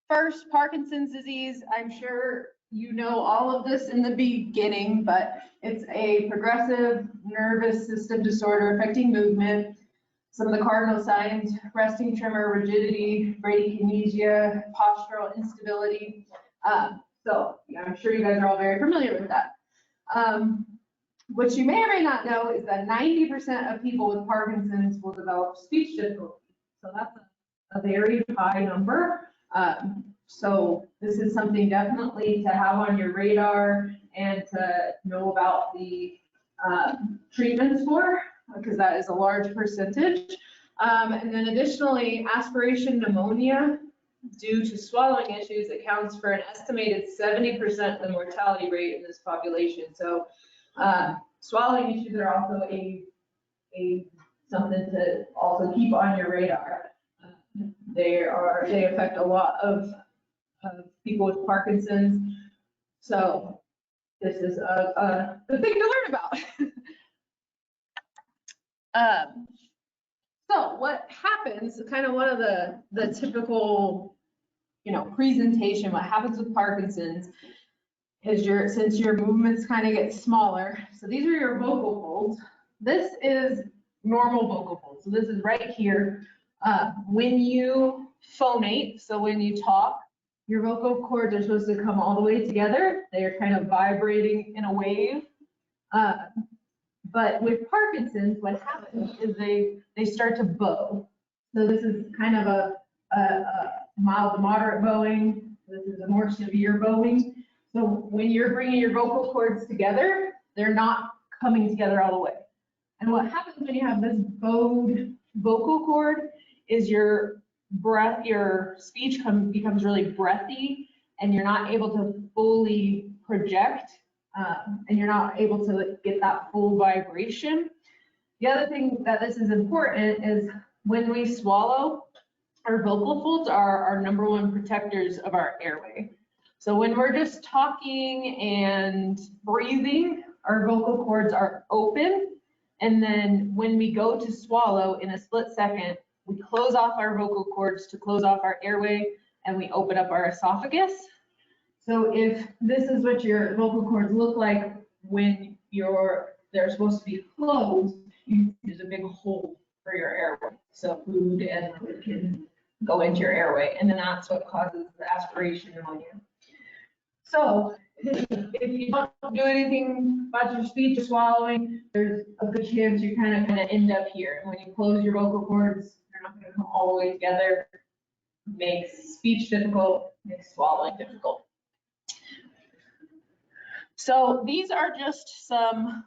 First, Parkinson's disease. I'm sure you know all of this in the beginning, but it's a progressive nervous system disorder affecting movement. Some of the cardinal signs: resting tremor, rigidity, bradykinesia, postural instability. So yeah, I'm sure you guys are all very familiar with that. What you may or may not know is that 90% of people with Parkinson's will develop speech difficulty. So that's a very high number. So this is something definitely to have on your radar and to know about the treatments for, because that is a large percentage. And then additionally, aspiration pneumonia due to swallowing issues accounts for an estimated 70% of the mortality rate in this population. So swallowing issues are also something to also keep on your radar. They affect a lot of people with Parkinson's. So this is a good thing to learn about. So what happens, kind of one of the typical, presentation, what happens with Parkinson's is since your movements kind of get smaller. So these are your vocal folds. This is normal vocal folds. So this is right here. When you phonate, so when you talk, your vocal cords are supposed to come all the way together. They are kind of vibrating in a wave. But with Parkinson's, what happens is they start to bow. So this is kind of a mild to moderate bowing. This is a more severe bowing. So when you're bringing your vocal cords together, they're not coming together all the way. And what happens when you have this bowed vocal cord is your speech becomes really breathy, and you're not able to fully project, and you're not able to get that full vibration. The other thing that this is important is when we swallow, our vocal folds are our #1 protectors of our airway. So when we're just talking and breathing, our vocal cords are open. And then when we go to swallow, in a split second, we close off our vocal cords to close off our airway, and we open up our esophagus. So if this is what your vocal cords look like when they're supposed to be closed, there's a big hole for your airway. So food and liquid can go into your airway, and then that's what causes the aspiration pneumonia. So if you don't do anything about your speech or swallowing, there's a good chance you're kind of end up here. And when you close your vocal cords, they're not going to come all the way together. Makes speech difficult, makes swallowing difficult. So these are just some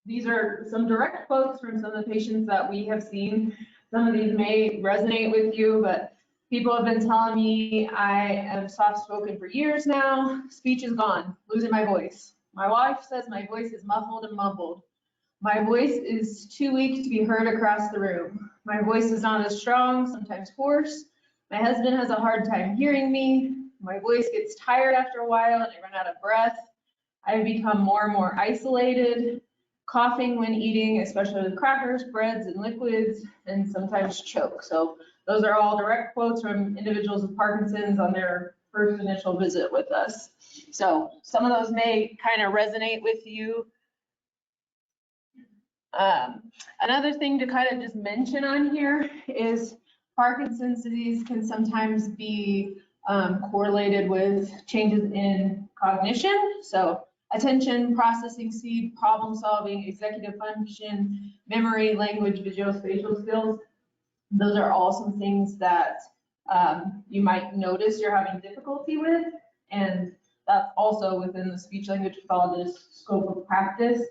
direct quotes from some of the patients that we have seen. Some of these may resonate with you, but people have been telling me I am soft-spoken for years now. Speech is gone, losing my voice. My wife says my voice is muffled and mumbled. My voice is too weak to be heard across the room. My voice is not as strong, sometimes hoarse. My husband has a hard time hearing me. My voice gets tired after a while and I run out of breath. I have become more and more isolated, coughing when eating, especially with crackers, breads, and liquids, and sometimes choke. So those are all direct quotes from individuals with Parkinson's on their first initial visit with us. So some of those may kind of resonate with you. Another thing to kind of just mention on here is Parkinson's disease can sometimes be correlated with changes in cognition. So attention, processing speed, problem solving, executive function, memory, language, visuospatial skills. Those are all some things that you might notice you're having difficulty with, and that's also within the speech language pathologist scope of practice.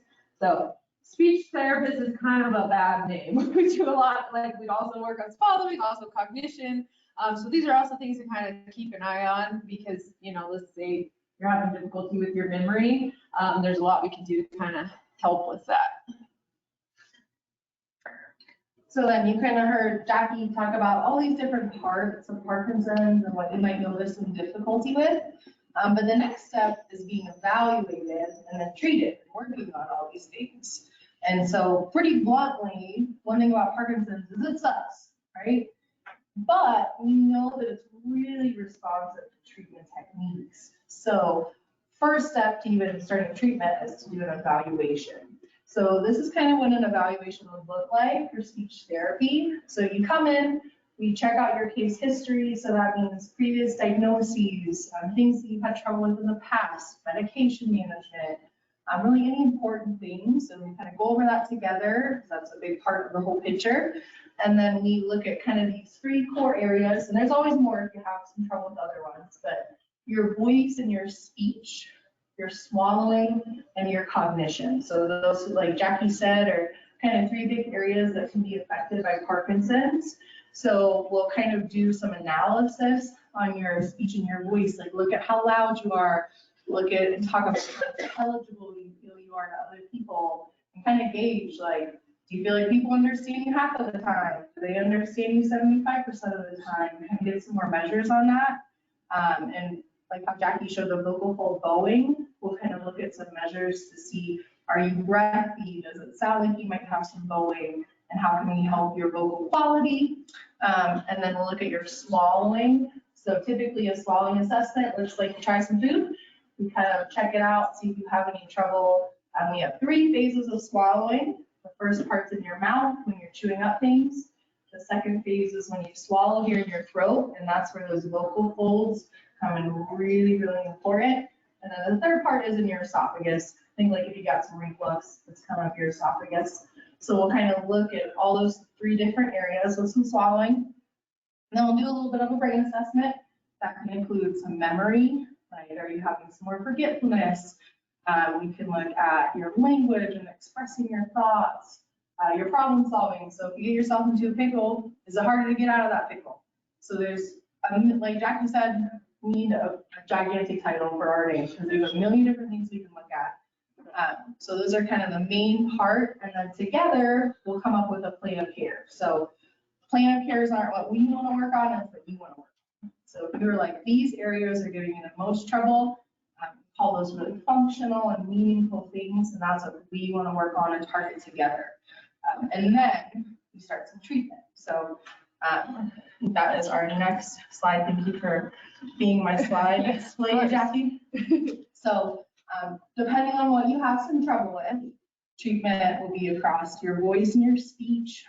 So speech therapist is kind of a bad name. We do a lot, we also work on swallowing, also cognition. So these are also things to kind of keep an eye on because, let's say you're having difficulty with your memory. There's a lot we can do to kind of help with that. So then you kind of heard Jackie talk about all these different parts of Parkinson's and what you might notice some difficulty with. But the next step is being evaluated and then treated and working on all these things. And so pretty bluntly, one thing about Parkinson's is it sucks, right? But we know that it's really responsive to treatment techniques. So first step to even starting treatment is to do an evaluation. So this is kind of what an evaluation would look like for speech therapy. So you come in, we check out your case history. So that means previous diagnoses, things that you've had trouble with in the past, medication management, really any important things. So we kind of go over that together, because that's a big part of the whole picture. And then we look at kind of these 3 core areas, and there's always more if you have some trouble with other ones, but your voice and your speech, your swallowing, and your cognition. So those, like Jackie said, are kind of 3 big areas that can be affected by Parkinson's. So we'll kind of do some analysis on your speech and your voice, like look at how loud you are, look at and talk about how intelligible you feel you are to other people, and kind of gauge, like, do you feel like people understand you half of the time? Do they understand you 75% of the time? And get some more measures on that. And like how Jackie showed the vocal fold bowing, we'll kind of look at some measures to see, are you breathy? Does it sound like you might have some bowing? And how can we help your vocal quality? And then we'll look at your swallowing. So typically a swallowing assessment looks like you try some food. We kind of check it out, see if you have any trouble. We have 3 phases of swallowing. The first part's in your mouth when you're chewing up things. The second phase is when you swallow here in your throat, and that's where those vocal folds come in really, really important. And then the third part is in your esophagus. Think like if you got some reflux, it's coming up your esophagus. So we'll kind of look at all those 3 different areas with some swallowing. And then we'll do a little bit of a brain assessment. That can include some memory, like are you having some more forgetfulness? We can look at your language and expressing your thoughts, your problem solving. So if you get yourself into a pickle, is it harder to get out of that pickle? So there's, like Jackie said, we need a gigantic title for our name because there's a million different things we can look at. So those are kind of the main part, and then together we'll come up with a plan of care. So plan of cares aren't what we want to work on, it's what you want to work on. So if you're like, these areas are giving you the most trouble, call those really functional and meaningful things, and that's what we want to work on and target together. And then we start some treatment. So that is our next slide. Thank you for being my slide display, Jackie. So depending on what you have some trouble with, treatment will be across your voice and your speech,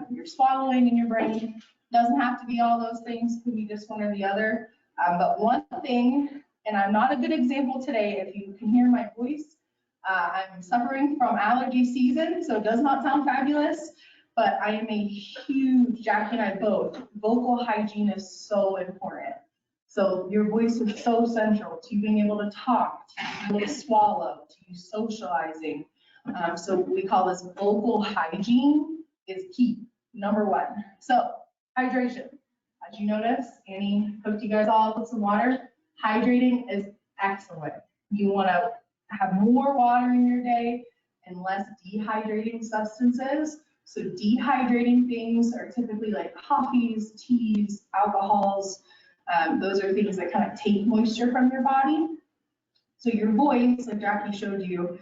your swallowing and your brain. Doesn't have to be all those things, could be just one or the other. But one thing, and I'm not a good example today, if you can hear my voice, I'm suffering from allergy season, so it does not sound fabulous, but I am a huge, Jackie and I both, vocal hygiene is so important. So your voice is so central to you being able to talk, to be able to swallow, to you socializing. So we call this vocal hygiene is key, number 1. So hydration, as you notice, Annie cooked you guys all with some water. Hydrating is excellent. You want to have more water in your day and less dehydrating substances. So dehydrating things are typically like coffees, teas, alcohols. Those are things that kind of take moisture from your body. So your voice, like Jackie showed you,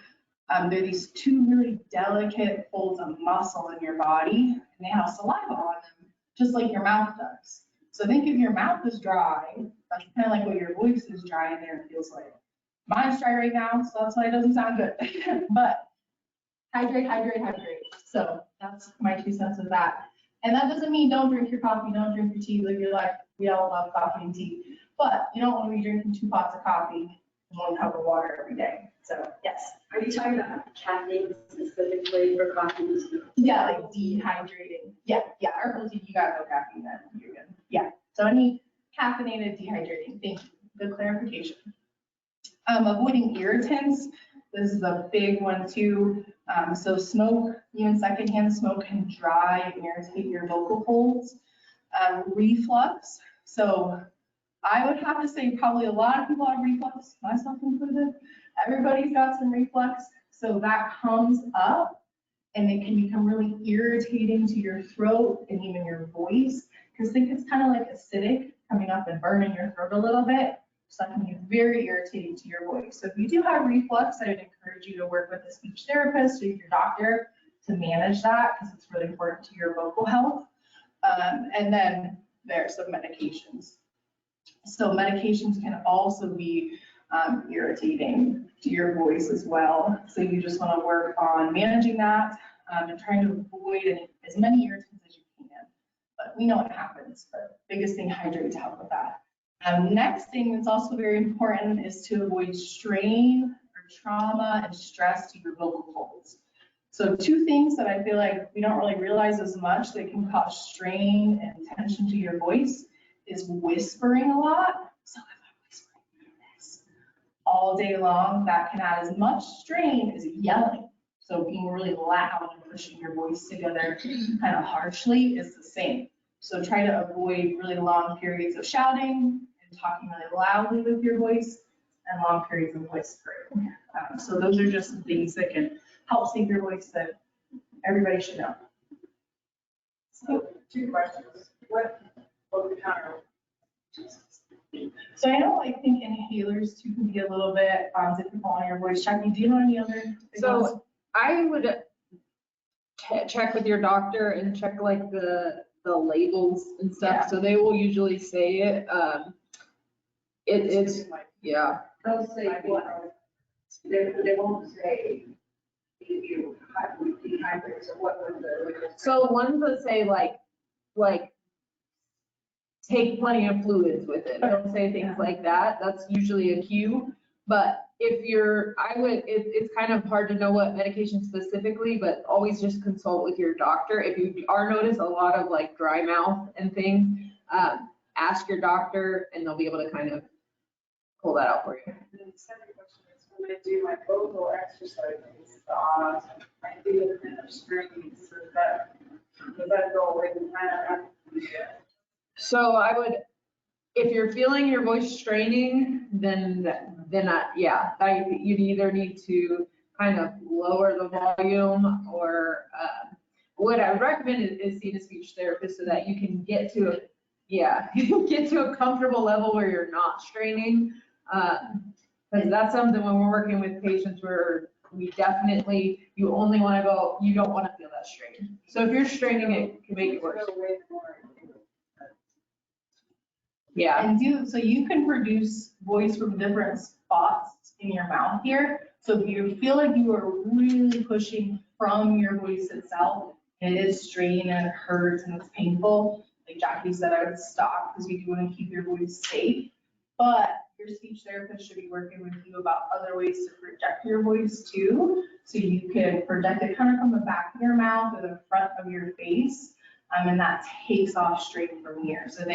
there are these 2 really delicate folds of muscle in your body, and they have saliva on them, just like your mouth does. So think if your mouth is dry, that's kind of like what your voice is dry in there, it feels like. Mine's dry right now, so that's why it doesn't sound good. But hydrate, hydrate, hydrate. So that's my 2 cents of that. And that doesn't mean don't drink your coffee, don't drink your tea, live your life. We all love coffee and tea. But you don't want to be drinking 2 pots of coffee and 1 cup of water every day. So yes. Are you talking about caffeine specifically for coffee? Yeah, like dehydrating. Yeah, or you got no caffeine then, you're good. Yeah, so any caffeinated dehydrating, thank you, good clarification. Avoiding irritants, this is a big one too. So smoke, even secondhand smoke can dry and irritate your vocal folds. Reflux, so I would have to say probably a lot of people have reflux, myself included. Everybody's got some reflux, so that comes up and it can become really irritating to your throat and even your voice, because think it's kind of like acidic coming up and burning your throat a little bit. So that can be very irritating to your voice. So if you do have reflux, I would encourage you to work with a speech therapist or your doctor to manage that, because it's really important to your vocal health. And then there's some medications. So medications can also be irritating to your voice as well. So you just want to work on managing that and trying to avoid as many irritants as you can. But we know it happens, but biggest thing, hydrate to help with that. Next thing that's also very important is to avoid strain or trauma and stress to your vocal folds. So two things that I feel like we don't really realize as much that can cause strain and tension to your voice is whispering a lot. So if I'm whispering like this all day long, that can add as much strain as yelling. So being really loud and pushing your voice together kind of harshly is the same. So try to avoid really long periods of shouting and talking really loudly with your voice and long periods of whispering. So those are just some things that can help save your voice that everybody should know. So, 2 questions. What over the counter? So I know, I think inhalers too can be a little bit difficult on your voice. Jackie, do you know any other? big ones? So I would check with your doctor and check like the labels and stuff. Yeah. So they will usually say it. It's, yeah. They'll say what? They won't say you dehydrate, so what would the? So ones that say like take plenty of fluids with it. Don't say things like that. That's usually a cue. But if you're, it's kind of hard to know what medication specifically, but always just consult with your doctor. If you are notice a lot of like dry mouth and things, ask your doctor and they'll be able to kind of pull that out for you. And the second question is, when I do my vocal exercises, I do a kind of strings, so does that go away with time? So I would, if you're feeling your voice straining, then yeah, you'd either need to kind of lower the volume or what I would recommend is seeing a speech therapist so that you can get to a comfortable level where you're not straining. Because that's something when we're working with patients where we definitely, you only want to go, you don't want to feel that strain. So if you're straining, it can make it worse. Yeah. And so you can produce voice from different spots in your mouth here. So if you feel like you are really pushing from your voice itself, and it is straining and it hurts and it's painful, like Jackie said, I would stop because we do want to keep your voice safe. But your speech therapist should be working with you about other ways to project your voice too. So you can project it kind of from the back of your mouth or the front of your face. And that takes off strain from here. So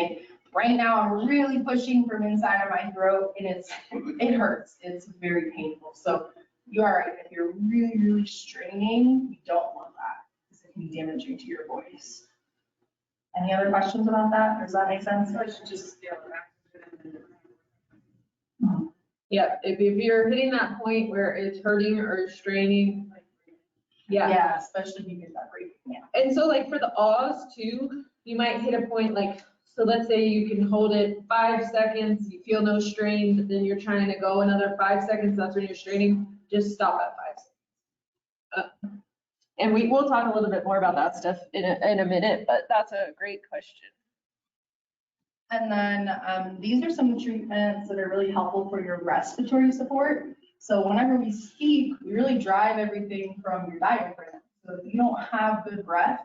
right now I'm really pushing from inside of my throat and it hurts. It's very painful. So you are right. If you're really, really straining, you don't want that because it can be damaging to your voice. Any other questions about that? Does that make sense? So I should just scale it back. Yeah, if you're hitting that point where it's hurting or straining, Yeah, especially if you get that break. Yeah. And so like for the ahs too, you might hit a point like, so let's say you can hold it 5 seconds, you feel no strain, but then you're trying to go another 5 seconds, that's when you're straining, just stop at 5 seconds. And we'll talk a little bit more about that stuff in a minute, but that's a great question. And then these are some treatments that are really helpful for your respiratory support. So whenever we speak, we really drive everything from your diaphragm. So if you don't have good breath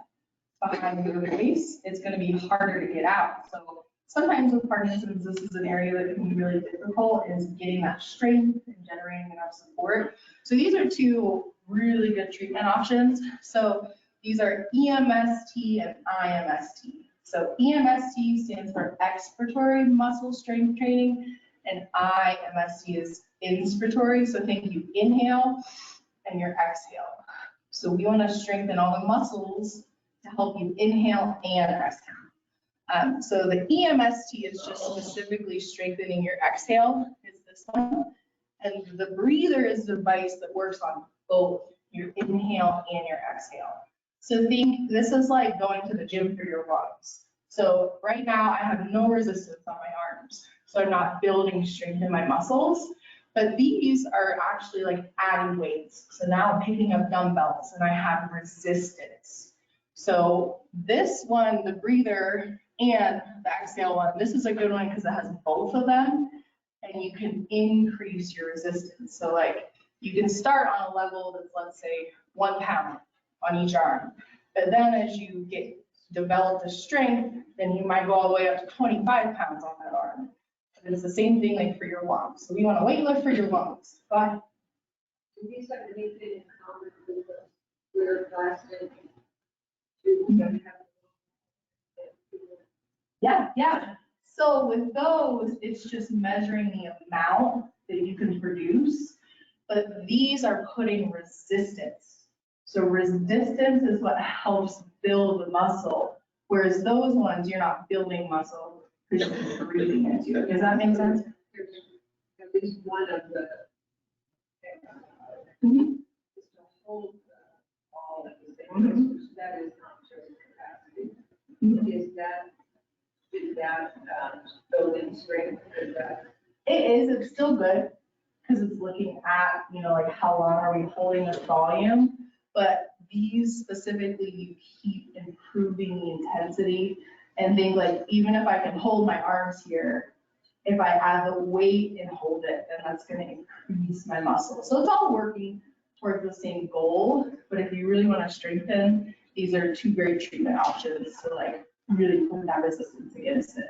behind your voice, it's going to be harder to get out. So sometimes with Parkinson's, this is an area that can be really difficult, is getting that strength and generating enough support. So these are 2 really good treatment options. So these are EMST and IMST. So EMST stands for expiratory muscle strength training, and IMST is inspiratory. So think you inhale and you exhale. So we want to strengthen all the muscles to help you inhale and exhale. So the EMST is just specifically strengthening your exhale, is this one. And the breather is the device that works on both your inhale and your exhale. So think this is like going to the gym for your lungs. So right now I have no resistance on my arms. So I'm not building strength in my muscles, but these are actually like adding weights. So now I'm picking up dumbbells and I have resistance. So this one, the breather And the exhale one, this is a good one because it has both of them and you can increase your resistance. So like you can start on a level that's, let's say, 1 pound on each arm. But then as you develop the strength, then you might go all the way up to 25 pounds on that arm. And it's the same thing like for your lungs. So we want to weight lift for your lungs. But Do these have anything in common with the clear plastic tubes that have? yeah. So with those, it's just measuring the amount that you can produce. But these are putting resistance. So resistance is what helps build the muscle. Whereas those ones, you're not building muscle because you're breathing into it. Does that make sense? There's at least one of the. Mhm. Just to hold all of the things, that is not showing capacity. Is that building strength, is that? It is, it's still good because it's looking at, like how long are we holding this volume? But these specifically, you keep improving the intensity and things like, even if I can hold my arms here, if I add the weight and hold it, then that's going to increase my muscle. So it's all working towards the same goal. But if you really want to strengthen, these are 2 great treatment options to like really put that resistance against it.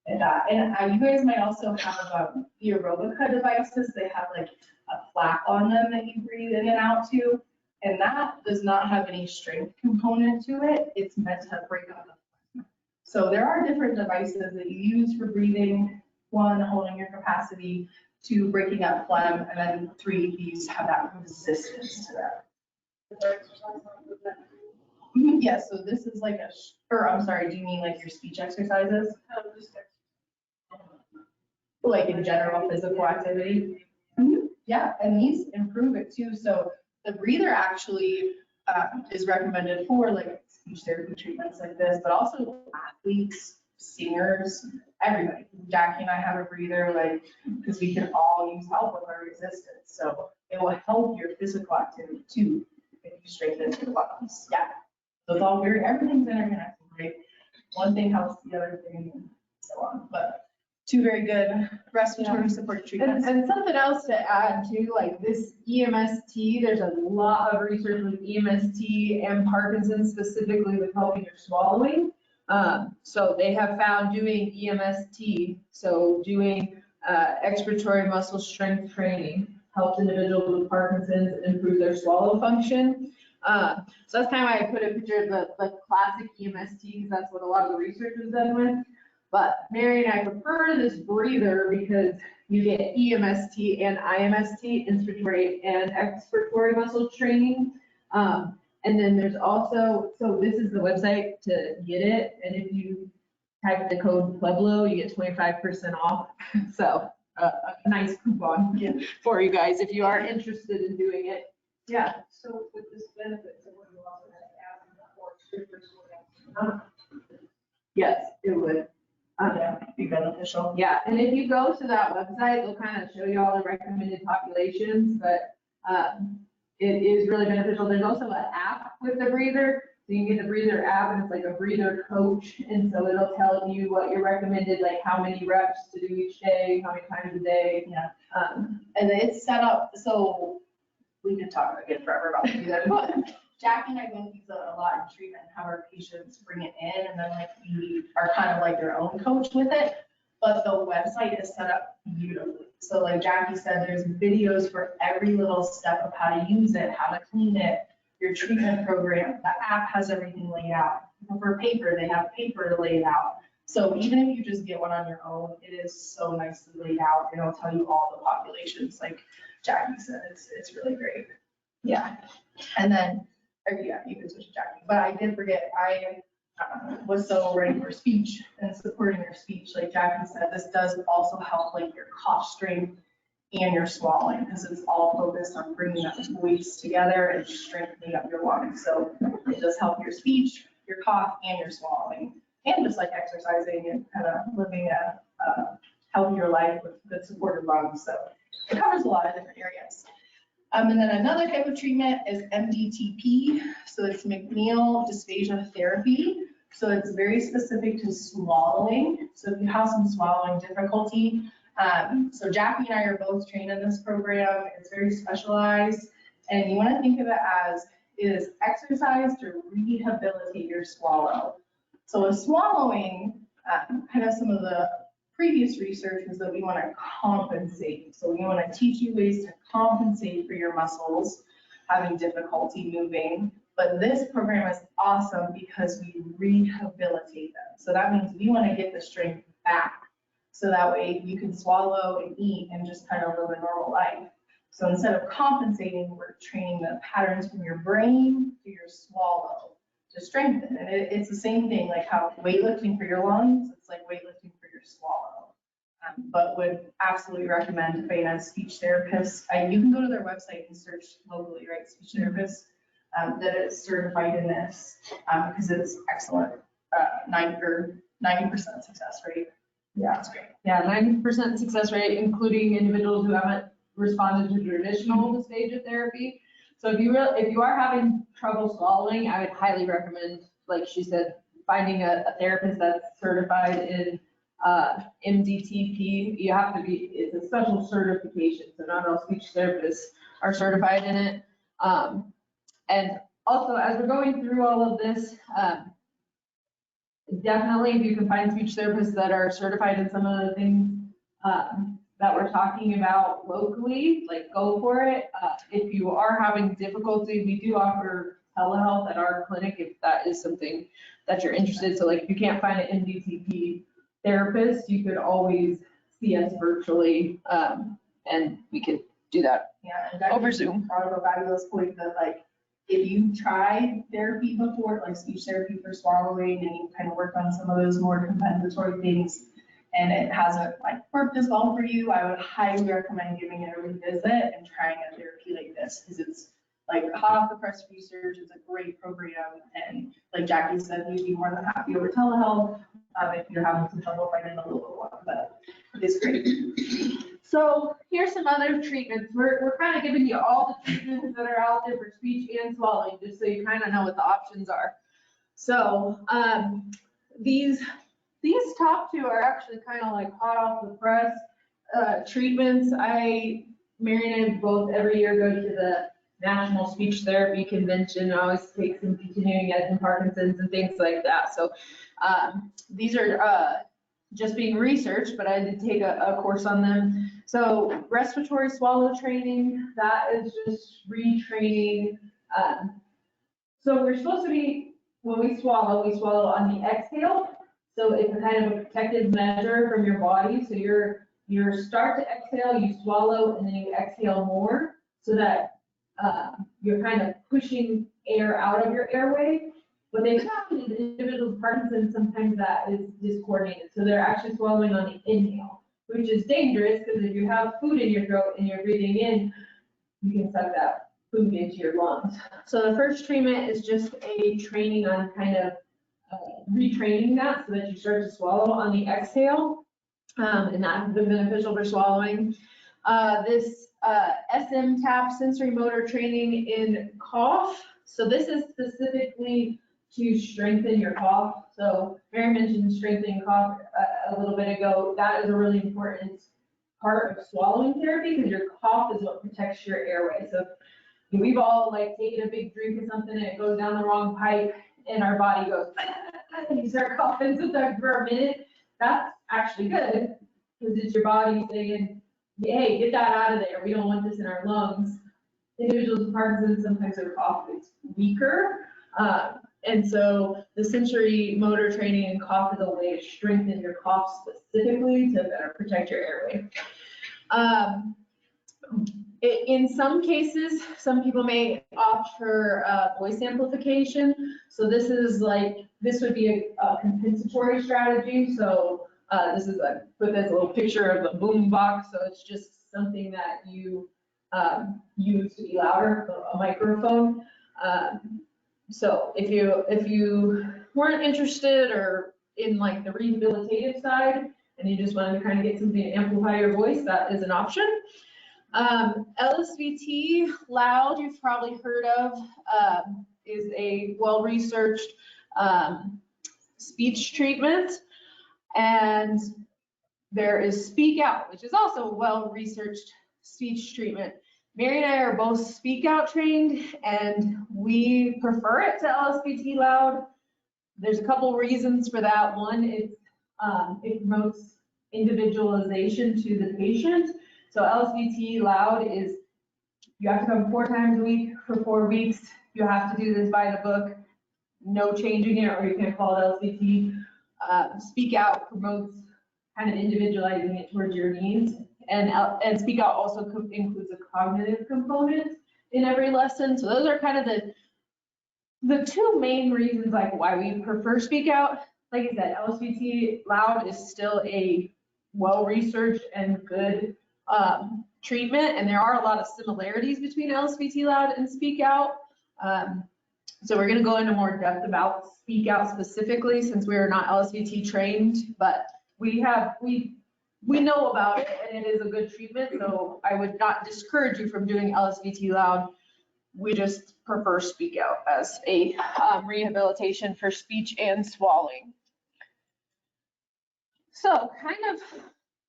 And you guys might also have the aerobica devices. They have like a flap on them that you breathe in and out to. And that does not have any strength component to it. It's meant to break up the phlegm. So there are different devices that you use for breathing. 1, holding your capacity. 2, breaking up phlegm. And then 3, these have that resistance to that. Yeah, so this is like I'm sorry, do you mean like your speech exercises? Like in general physical activity? Yeah, and these improve it too. So the breather actually is recommended for like speech therapy treatments like this, but also athletes, singers, everybody. Jackie and I have a breather, like, because we can all use help with our resistance. So it will help your physical activity too if you strengthen your lungs. Yeah. So it's all everything's interconnected, right? One thing helps the other thing and so on. But 2 very good respiratory support treatments. And something else to add too, like this EMST, there's a lot of research with EMST and Parkinson specifically with helping your swallowing. So they have found doing EMST, so doing expiratory muscle strength training helps individuals with Parkinson's improve their swallow function. So that's kind of why I put a picture of the classic EMST, because that's what a lot of the research is done with. But Mary and I prefer this breather because you get EMST and IMST, inspiratory and expiratory muscle training. And then there's also, so this is the website to get it. And if you type the code Puelo, you get 25% off. So a nice coupon for you guys if you are interested in doing it. Yeah. So with this benefit, so what you also have to add more strippers for that. Yes, it would. Yeah, be beneficial. Yeah, and if you go to that website, they'll kind of show you all the recommended populations, but it is really beneficial. There's also an app with the breather. So you can get the breather app and it's like a breather coach. And so it'll tell you what you're recommended, like how many reps to do each day, how many times a day. Yeah. And it's set up, so we could talk again forever about that, but Jackie and I go through a lot in treatment, have our patients bring it in, and then like we are kind of like their own coach with it. But the website is set up beautifully. So like Jackie said, there's videos for every little step of how to use it, how to clean it, your treatment program. The app has everything laid out. For paper, they have paper laid out. So even if you just get one on your own, it is so nicely laid out, and it'll tell you all the populations. Like Jackie said, it's really great. Yeah. And then, yeah, you can switch to Jackie. But I did forget, I was so ready for speech and supporting your speech. Like Jackie said, this does also help like your cough strength and your swallowing, because it's all focused on bringing that voice together and strengthening up your lungs. So it does help your speech, your cough, and your swallowing, and just like exercising and kind of living a healthier life with good supported lungs. So it covers a lot of different areas. And then another type of treatment is MDTP. So it's McNeil dysphagia therapy. So it's very specific to swallowing. So if you have some swallowing difficulty, so Jackie and I are both trained in this program. It's very specialized. And you want to think of it as it is exercise to rehabilitate your swallow. So with swallowing, kind of some of the previous research is that we want to compensate. So we want to teach you ways to compensate for your muscles having difficulty moving. But this program is awesome because we rehabilitate them. So that means we want to get the strength back. So that way you can swallow and eat and just kind of live a normal life. So instead of compensating, we're training the patterns from your brain to your swallow to strengthen. And it's the same thing, like how weightlifting for your lungs, it's like weightlifting for your swallow. But would absolutely recommend Fana's speech therapist. You can go to their website and search locally, right, speech therapist that is certified in this because it's excellent. 90% success rate. Yeah, that's great. Yeah, 90% success rate, including individuals who haven't responded to traditional stage of therapy. So if you are having trouble swallowing, I would highly recommend, like she said, finding a therapist that's certified in MDTP. You have to be, it's a special certification, so not all speech therapists are certified in it. And also, as we're going through all of this, definitely if you can find speech therapists that are certified in some of the things that we're talking about locally, like go for it. If you are having difficulty, we do offer telehealth at our clinic if that is something that you're interested. So like if you can't find an MDTP therapist, you could always see us virtually and we could do that. Yeah, and over Zoom. Brought up a fabulous point that like, if you tried therapy before, like speech therapy for swallowing, and you kind of worked on some of those more compensatory things, and it hasn't like worked as well for you, I would highly recommend giving it a revisit and trying a therapy like this, because it's like hot off the press research. It's a great program, and like Jackie said, we'd be more than happy over telehealth if you're having some trouble finding a local one, but it's great. So here's some other treatments. We're kind of giving you all the treatments that are out there for speech and swallowing, just so you kind of know what the options are. So these top two are actually kind of like hot off the press treatments. Mary and I both every year go to the National Speech Therapy Convention. I always take some continuing ed and Parkinson's and things like that. So these are just being researched, but I did take a course on them. So respiratory swallow training, that is just retraining. So we're supposed to be, when we swallow on the exhale. So it's a kind of a protective measure from your body. So you start to exhale, you swallow, and then you exhale more so that you're kind of pushing air out of your airway. What they found in individuals with Parkinson's, sometimes that is discoordinated. So they're actually swallowing on the inhale, which is dangerous because if you have food in your throat and you're breathing in, you can suck that food into your lungs. So the first treatment is just a training on kind of retraining that so that you start to swallow on the exhale, and that has been beneficial for swallowing. This SM TAP, sensory motor training in cough. So this is specifically to strengthen your cough. So Mary mentioned strengthening cough a little bit ago. That is a really important part of swallowing therapy because your cough is what protects your airway. So we've all like taken a big drink of something and it goes down the wrong pipe and our body goes, and you start coughing sometimes for a minute. That's actually good because it's your body saying, hey, get that out of there. We don't want this in our lungs. Individuals with Parkinson's, sometimes their cough is weaker. And so the sensory motor training in cough is a way to strengthen your cough specifically to better protect your airway. In some cases, some people may opt for voice amplification. So this would be a compensatory strategy. So this is put this little picture of a boom box. So it's just something that you use to be louder, a microphone. So if you weren't interested or in like the rehabilitative side and you just wanted to kind of get something to amplify your voice, that is an option. LSVT, loud, you've probably heard of, is a well-researched speech treatment, and there is Speak Out, which is also a well-researched speech treatment. Mary and I are both Speak Out trained, and we prefer it to LSVT Loud. There's a couple reasons for that. One is it promotes individualization to the patient. So LSVT Loud is, you have to come 4 times a week for 4 weeks. You have to do this by the book, no changing it, or you can call it LSVT. Speak Out promotes kind of individualizing it towards your needs. And Speak Out also includes a cognitive component in every lesson. So those are kind of the 2 main reasons like why we prefer Speak Out. Like I said, LSVT Loud is still a well-researched and good treatment, and there are a lot of similarities between LSVT Loud and Speak Out. So we're going to go into more depth about Speak Out specifically, since we are not LSVT trained, but we know about it, and it is a good treatment. So I would not discourage you from doing LSVT Loud. We just prefer Speak Out as a rehabilitation for speech and swallowing. So kind of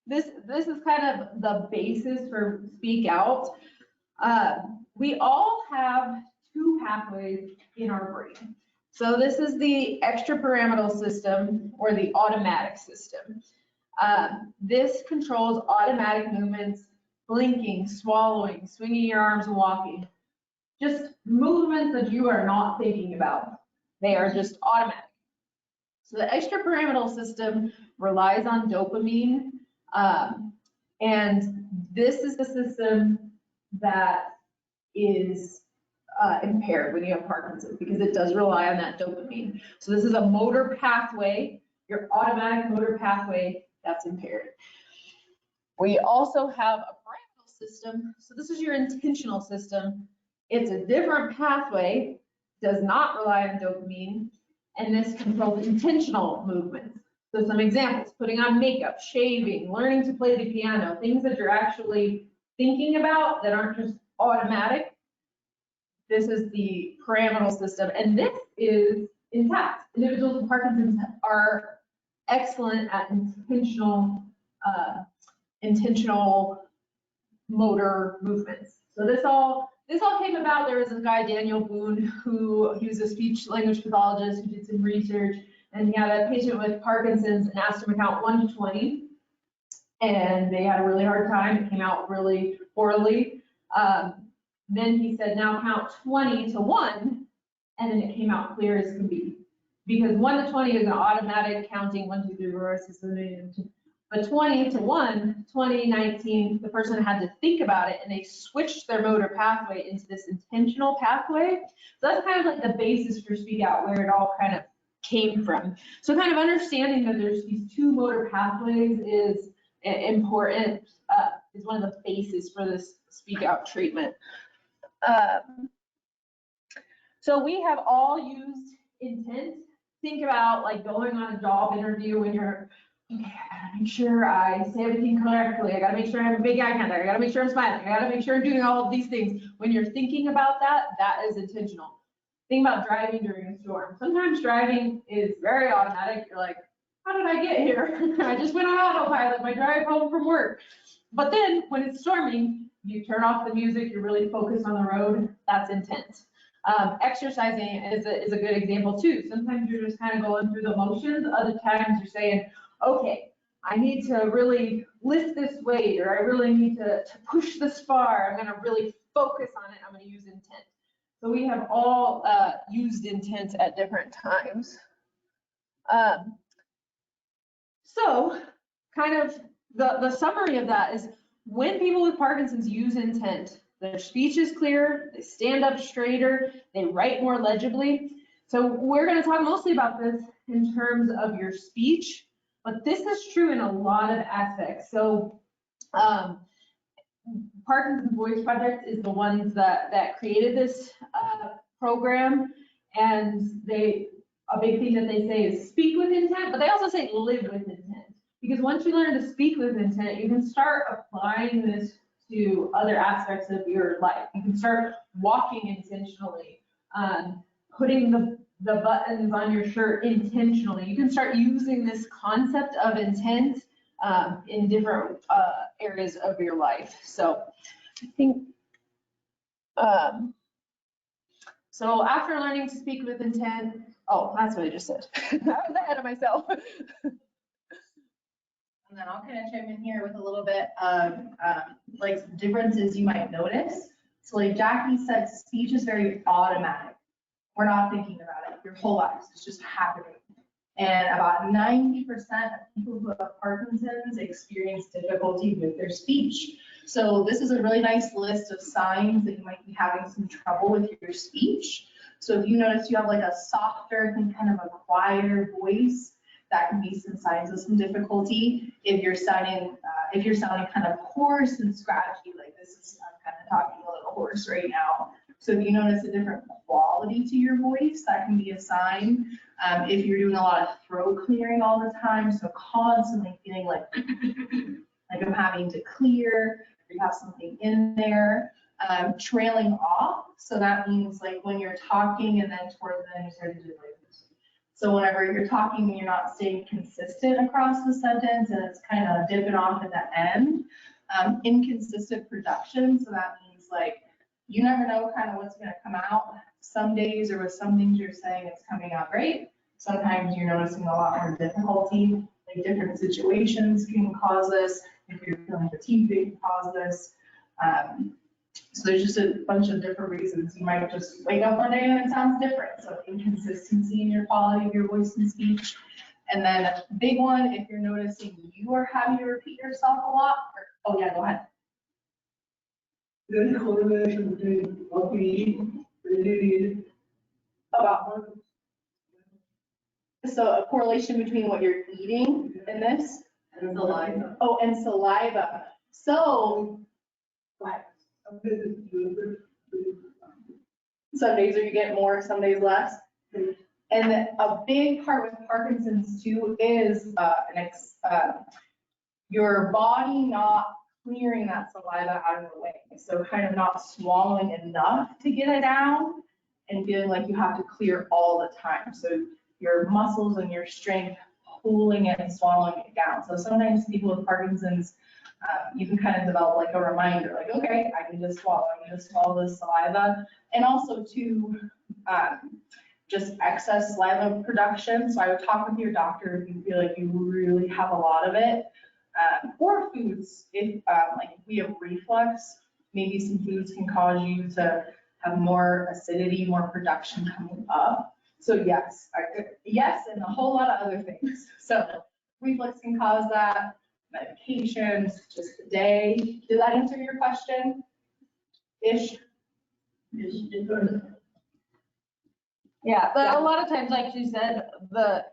this is kind of the basis for Speak Out. We all have 2 pathways in our brain. So this is the extrapyramidal system, or the automatic system. This controls automatic movements, blinking, swallowing, swinging your arms, and walking. Just movements that you are not thinking about. They are just automatic. So the extrapyramidal system relies on dopamine, and this is the system that is impaired when you have Parkinson's, because it does rely on that dopamine. So this is a motor pathway, your automatic motor pathway, that's impaired. We also have a pyramidal system. So this is your intentional system. It's a different pathway, does not rely on dopamine, and this controls intentional movements. So some examples: putting on makeup, shaving, learning to play the piano, things that you're actually thinking about that aren't just automatic. This is the pyramidal system, and this is intact. Individuals with Parkinson's are excellent at intentional motor movements. So this all came about. There was this guy, Daniel Boone, he was a speech language pathologist who did some research, and he had a patient with Parkinson's and asked him to count 1 to 20, and they had a really hard time. It came out really poorly. Then he said, now count 20 to 1, and then it came out clear as can be. Because 1 to 20 is an automatic counting, 1, 2, 3, 4, 5, 6, 7, 8, 9, 10. But 20 to 1, 20, 19, the person had to think about it, and they switched their motor pathway into this intentional pathway. So that's kind of like the basis for Speak Out, where it all kind of came from. So kind of understanding that there's these 2 motor pathways is important, is one of the bases for this Speak Out treatment. So we have all used intent. Think about like going on a job interview when you're, okay, I gotta make sure I say everything correctly. I gotta make sure I have a big eye contact. I gotta make sure I'm smiling. I gotta make sure I'm doing all of these things. When you're thinking about that, that is intentional. Think about driving during a storm. Sometimes driving is very automatic. You're like, how did I get here? I just went on autopilot, my drive home from work. But then when it's storming, you turn off the music, you're really focused on the road, that's intent. Exercising is a good example too. Sometimes you're just kind of going through the motions. Other times you're saying, okay, I need to really lift this weight, or I really need to push this far. I'm gonna really focus on it. I'm gonna use intent. So we have all used intent at different times. So kind of the summary of that is, when people with Parkinson's use intent, their speech is clearer, they stand up straighter, they write more legibly. So we're going to talk mostly about this in terms of your speech, but this is true in a lot of aspects. So Parkinson's Voice Project is the ones that created this program, and a big thing that they say is speak with intent, but they also say live with intent. Because once you learn to speak with intent, you can start applying this to other aspects of your life. You can start walking intentionally, putting the the buttons on your shirt intentionally. You can start using this concept of intent in different areas of your life. So I think, so after learning to speak with intent, oh, that's what I just said. I was ahead of myself. And then I'll kind of chime in here with a little bit of like some differences you might notice. So like Jackie said, speech is very automatic. We're not thinking about it your whole lives. It's just happening. And about 90% of people who have Parkinson's experience difficulty with their speech. So this is a really nice list of signs that you might be having some trouble with your speech. So if you notice you have like a softer and kind of a quieter voice, that can be some signs of some difficulty. If you're sounding kind of hoarse and scratchy, like this is, I'm kind of talking a little hoarse right now. So if you notice a different quality to your voice, that can be a sign. If you're doing a lot of throat clearing all the time, so constantly feeling like I'm having to clear, or you have something in there. Trailing off, so that means like when you're talking and then toward the end you start to do like this. So whenever you're talking and you're not staying consistent across the sentence and it's kind of dipping off at the end. Inconsistent production, so that means like you never know kind of what's going to come out. Some days or with some things you're saying it's coming out great. Sometimes you're noticing a lot more difficulty. Like different situations can cause this. If you're feeling fatigued, it can cause this. So there's just a bunch of different reasons. You might just wake up one day and it sounds different. So inconsistency in your quality of your voice and speech. And then a big one, if you're noticing you are having to repeat yourself a lot. Oh yeah, go ahead. There's a correlation between what we eat, really About so a correlation between what you're eating and this. and saliva. Oh, and saliva. So go ahead. Some days you get more, some days less. And a big part with Parkinson's too is your body not clearing that saliva out of the way. So kind of not swallowing enough to get it down and feeling like you have to clear all the time. So your muscles and your strength pulling it and swallowing it down. So sometimes people with Parkinson's, you can kind of develop like a reminder, like, okay, I can just swallow this saliva. And also to just excess saliva production. So I would talk with your doctor if you feel like you really have a lot of it. Or foods, if we have reflux, maybe some foods can cause you to have more acidity, more production coming up. So yes, and a whole lot of other things. So reflux can cause that. Medications, just the day. Did that answer your question? Ish. Yeah, but a lot of times, like she said,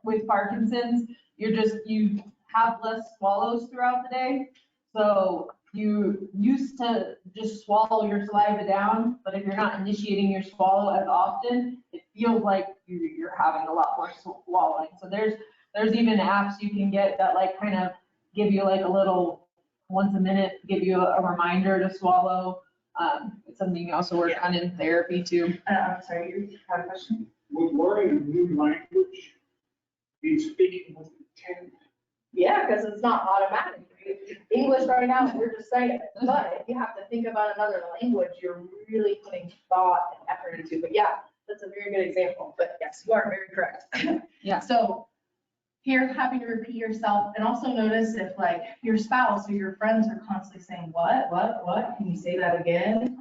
with Parkinson's, you have less swallows throughout the day. So you used to just swallow your saliva down, but if you're not initiating your swallow as often, it feels like you're having a lot more swallowing. So there's even apps you can get that like kind of give you like a little once a minute, give you a reminder to swallow. It's something you also work on in therapy too. I'm sorry, you had a question? Would learning a new language be speaking with intent? Yeah, because it's not automatic. English right now, we're just saying it. But if you have to think about another language, you're really putting thought and effort into it. But yeah, that's a very good example. But yes, you are very correct. Yeah. So here, having to repeat yourself, and also notice if like your spouse or your friends are constantly saying, what, can you say that again?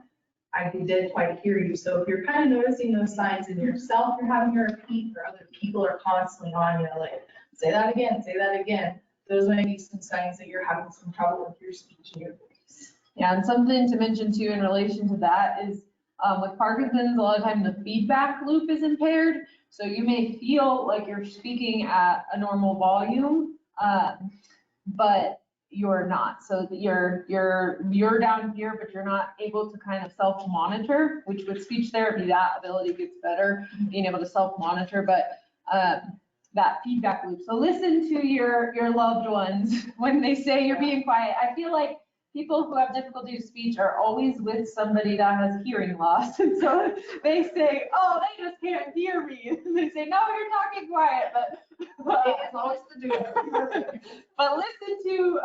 I didn't quite hear you. So if you're kind of noticing those signs in yourself, you're having to repeat, or other people are constantly on you, like, say that again. Those might be some signs that you're having some trouble with your speech and your voice. Yeah, and something to mention too in relation to that is with Parkinson's, a lot of time the feedback loop is impaired. So you may feel like you're speaking at a normal volume, but you're not. So you're down here, but you're not able to kind of self-monitor, which with speech therapy, that ability gets better, being able to self-monitor, but that feedback loop. So listen to your loved ones when they say you're being quiet. I feel like people who have difficulty with speech are always with somebody that has hearing loss. And so they say, oh, they just can't hear me. And they say, no, you're talking quiet, but It is always the dude. but listen to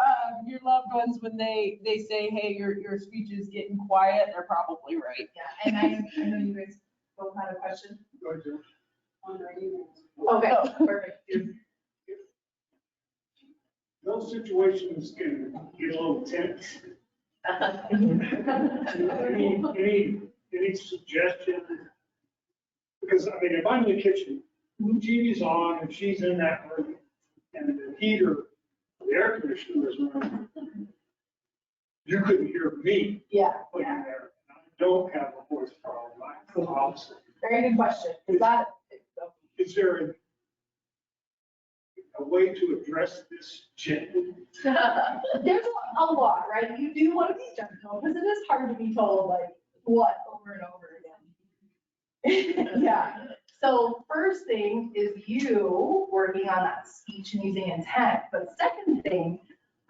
your loved ones when they say, hey, your speech is getting quiet, they're probably right. Yeah, and I know you guys both had a question. Go ahead, Joe. On our emails. Okay, perfect. Those situations can get a little tense. Any suggestion? Because, I mean, if I'm in the kitchen, TV's on, and she's in that room, and the heater, the air conditioner is running, you couldn't hear me Yeah, putting there. I don't have a voice problem, I'm the opposite. very good question. Is there a way to address this gently? There's a lot, right? You do want to be gentle, because it is hard to be told like what over and over again. Yeah. So first thing is you working on that speech and using intent. But second thing,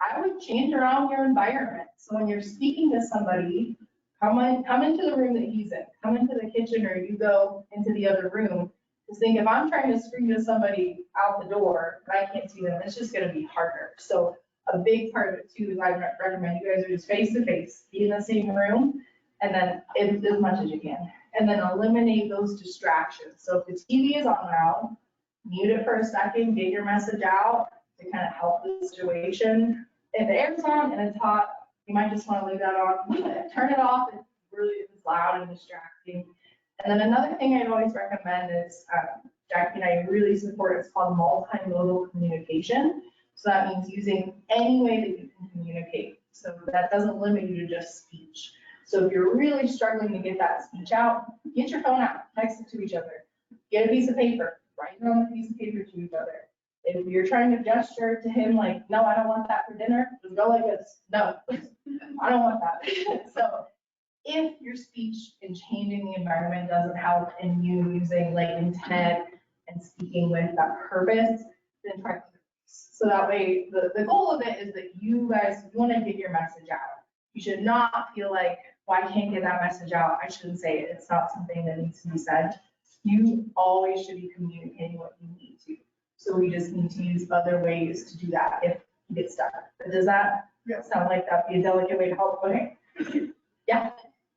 I would change around your environment. So when you're speaking to somebody, come into the room that he's in, come into the kitchen, or you go into the other room. Just think, if I'm trying to scream to somebody out the door, but I can't see them, it's just gonna be harder. So a big part of it too is I recommend you guys are just face to face, be in the same room, and then as much as you can. And then eliminate those distractions. So if the TV is on loud, mute it for a second, get your message out to kind of help the situation. If the air's on and it's hot, you might just want to leave that on, turn it off if really it's loud and distracting. And then another thing I'd always recommend is, Jackie and I really support, it's called multimodal communication. So that means using any way that you can communicate. So that doesn't limit you to just speech. So if you're really struggling to get that speech out, get your phone out, text it to each other. Get a piece of paper, write it on a piece of paper to each other. If you're trying to gesture to him like, no, I don't want that for dinner, just go like this. No, I don't want that. So if your speech and changing the environment doesn't help and you using like intent and speaking with that purpose, then try. So that way, the goal of it is that you guys want to get your message out. You should not feel like, well, I can't get that message out. I shouldn't say it. It's not something that needs to be said. You always should be communicating what you need to. So we just need to use other ways to do that if you get stuck. But does that sound like that'd be a delicate way to help? Okay. Yeah.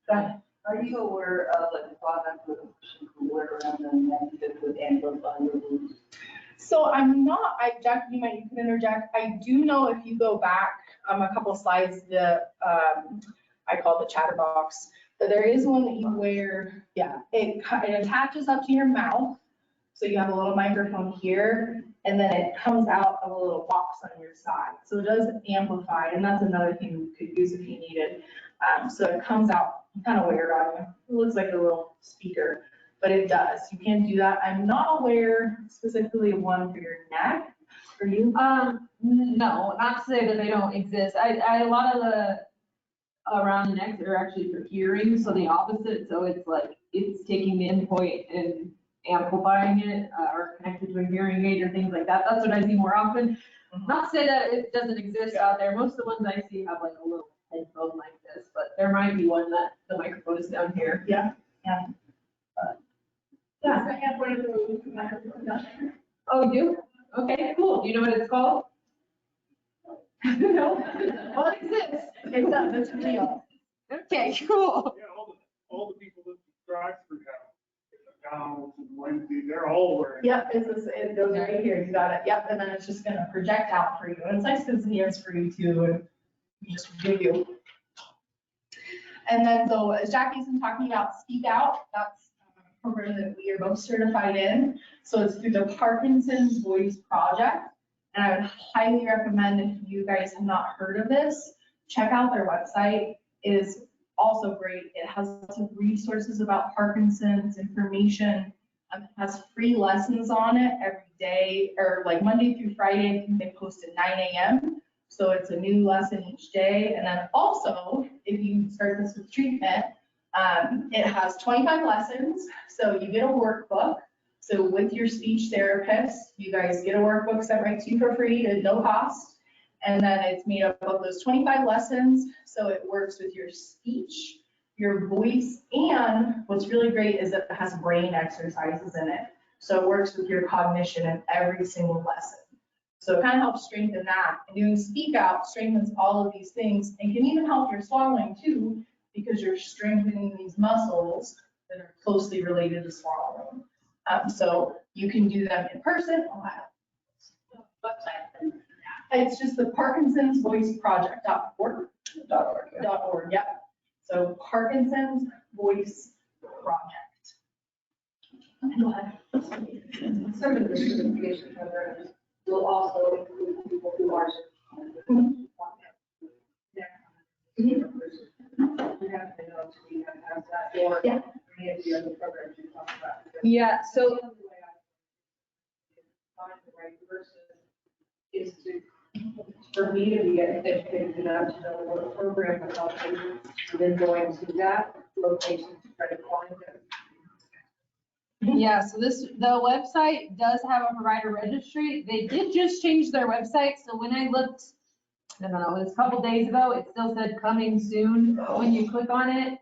Go ahead. Are you aware of like a product with a pushing word around and that would amplify your mood? So I'm not, Jack, you can interject. I do know if you go back a couple slides, I call it the chatterbox, but there is one that you wear, it attaches up to your mouth. So you have a little microphone here, and then it comes out of a little box on your side. So it does amplify, and that's another thing you could use if you needed. So it comes out, you kind of wear it on you. It looks like a little speaker, but it does. You can do that. I'm not aware specifically of one for your neck. Are you? No, not to say that they don't exist. A lot of the around the neck are actually for hearing, so the opposite. So it's like, it's taking the endpoint and amplifying it, or connected to a hearing aid or things like that. That's what I see more often. Not to say that it doesn't exist out there. Most of the ones I see have like a little headphone like this, but there might be one that the microphone is down here. Yeah. I have one of those microphones down there. Oh, you do? Okay, cool. Do you know what it's called? No? Well, it exists. It's real. Okay, cool. Yeah, all the people that drive through now, McDonald's and Wendy's, they're all wearing. Yep, it goes right here. You got it. Yep, and then it's just gonna project out for you. And it's nice because it's hands-free too, and you just review. And then, so as Jackie's been talking about Speak Out, that's a program that we are both certified in. So it's through the Parkinson's Voice Project. And I would highly recommend, if you guys have not heard of this, check out their website. It is also great. It has lots of resources about Parkinson's, information. It has free lessons on it every day, or like Monday through Friday. I think they post at 9 a.m. So it's a new lesson each day. And then also, if you start this with treatment, it has 25 lessons. So you get a workbook. So with your speech therapist, you guys get a workbook sent right to you for free at no cost. And then it's made up of those 25 lessons. So it works with your speech, your voice, and what's really great is that it has brain exercises in it. So it works with your cognition in every single lesson. So it kind of helps strengthen that. And doing speak out strengthens all of these things and can even help your swallowing too, because you're strengthening these muscles that are closely related to swallowing. So you can do them in person. It's just the Parkinson's Voice Project.org. Yep. So Parkinson's Voice Project. Some of the certification programs will also include people who are. We have to know to be have that or Yeah. any of the other programs you talked about. Yeah, so The only way I find the right person is to, for me to be educated enough to know what program is helping, and then going to that location to try to find them. yeah, so the website does have a provider registry. They did just change their website, so when I looked, I don't know, it was a couple days ago, it still said coming soon when you click on it.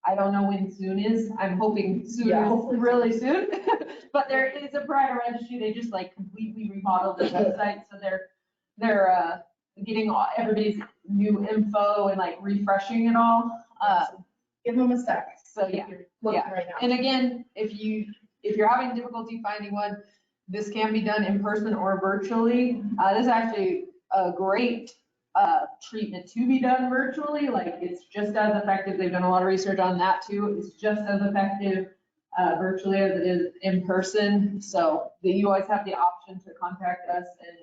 I don't know when soon is. I'm hoping soon is really soon. But there is a provider registry. They just like completely remodeled the website, so they're getting everybody's new info and like refreshing it all. Give them a sec. So yeah. Looking right now. And again, if you're having difficulty finding one, this can be done in person or virtually. This is actually a great treatment to be done virtually. Like it's just as effective. They've done a lot of research on that too. It's just as effective virtually as it is in person. So that you always have the option to contact us and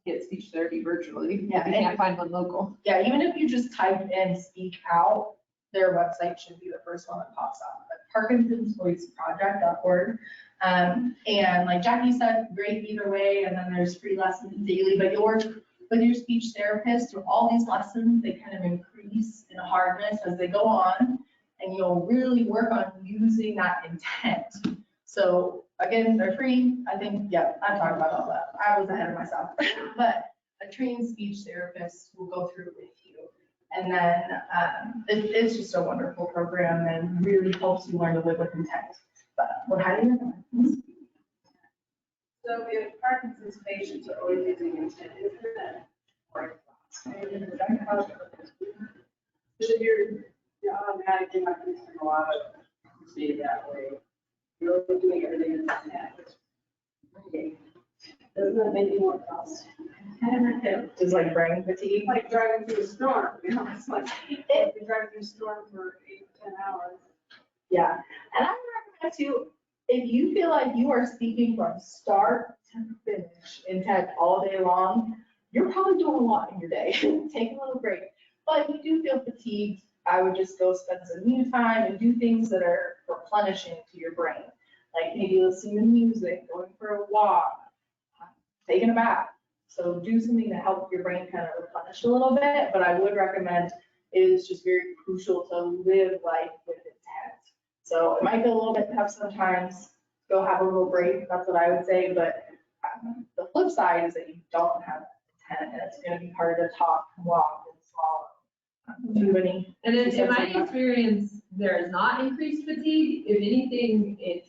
get speech therapy virtually. Yeah, If you can't find one local. Yeah, even if you just type in speak out, their website should be the first one that pops up. But Parkinson'sVoiceProject.org. And like Jackie said, great either way. And then there's free lessons daily, but you'll work with your speech therapist through all these lessons. They kind of increase in hardness as they go on, and you'll really work on using that intent. So again, they're free. I think, yeah, I'm talking about all that. I was ahead of myself. But a trained speech therapist will go through it with you. And then it's just a wonderful program and really helps you learn to live with intent. But we're highly recommend. So if Parkinson's patients are always using intent, isn't that part of the Because you're automatically not using a lot of see it that way. You're doing everything in intent. Doesn't that make you more cost? Just like brain fatigue. Like driving through a storm, you know, it's like, if you're driving through a storm for 8 to 10 hours. Yeah, and I would recommend too, if you feel like you are speaking from start to finish intent all day long, you're probably doing a lot in your day. Take a little break. But if you do feel fatigued, I would just go spend some me time and do things that are replenishing to your brain. Like maybe listening to music, going for a walk, taking a bath. So do something to help your brain kind of replenish a little bit. But I would recommend it is just very crucial to live life with intent. So it might be a little bit tough sometimes. Go have a little break. That's what I would say. But the flip side is that you don't have intent, and it's going to be harder to talk, walk, and swallow. Too many. And in my experience, there is not increased fatigue. If anything, it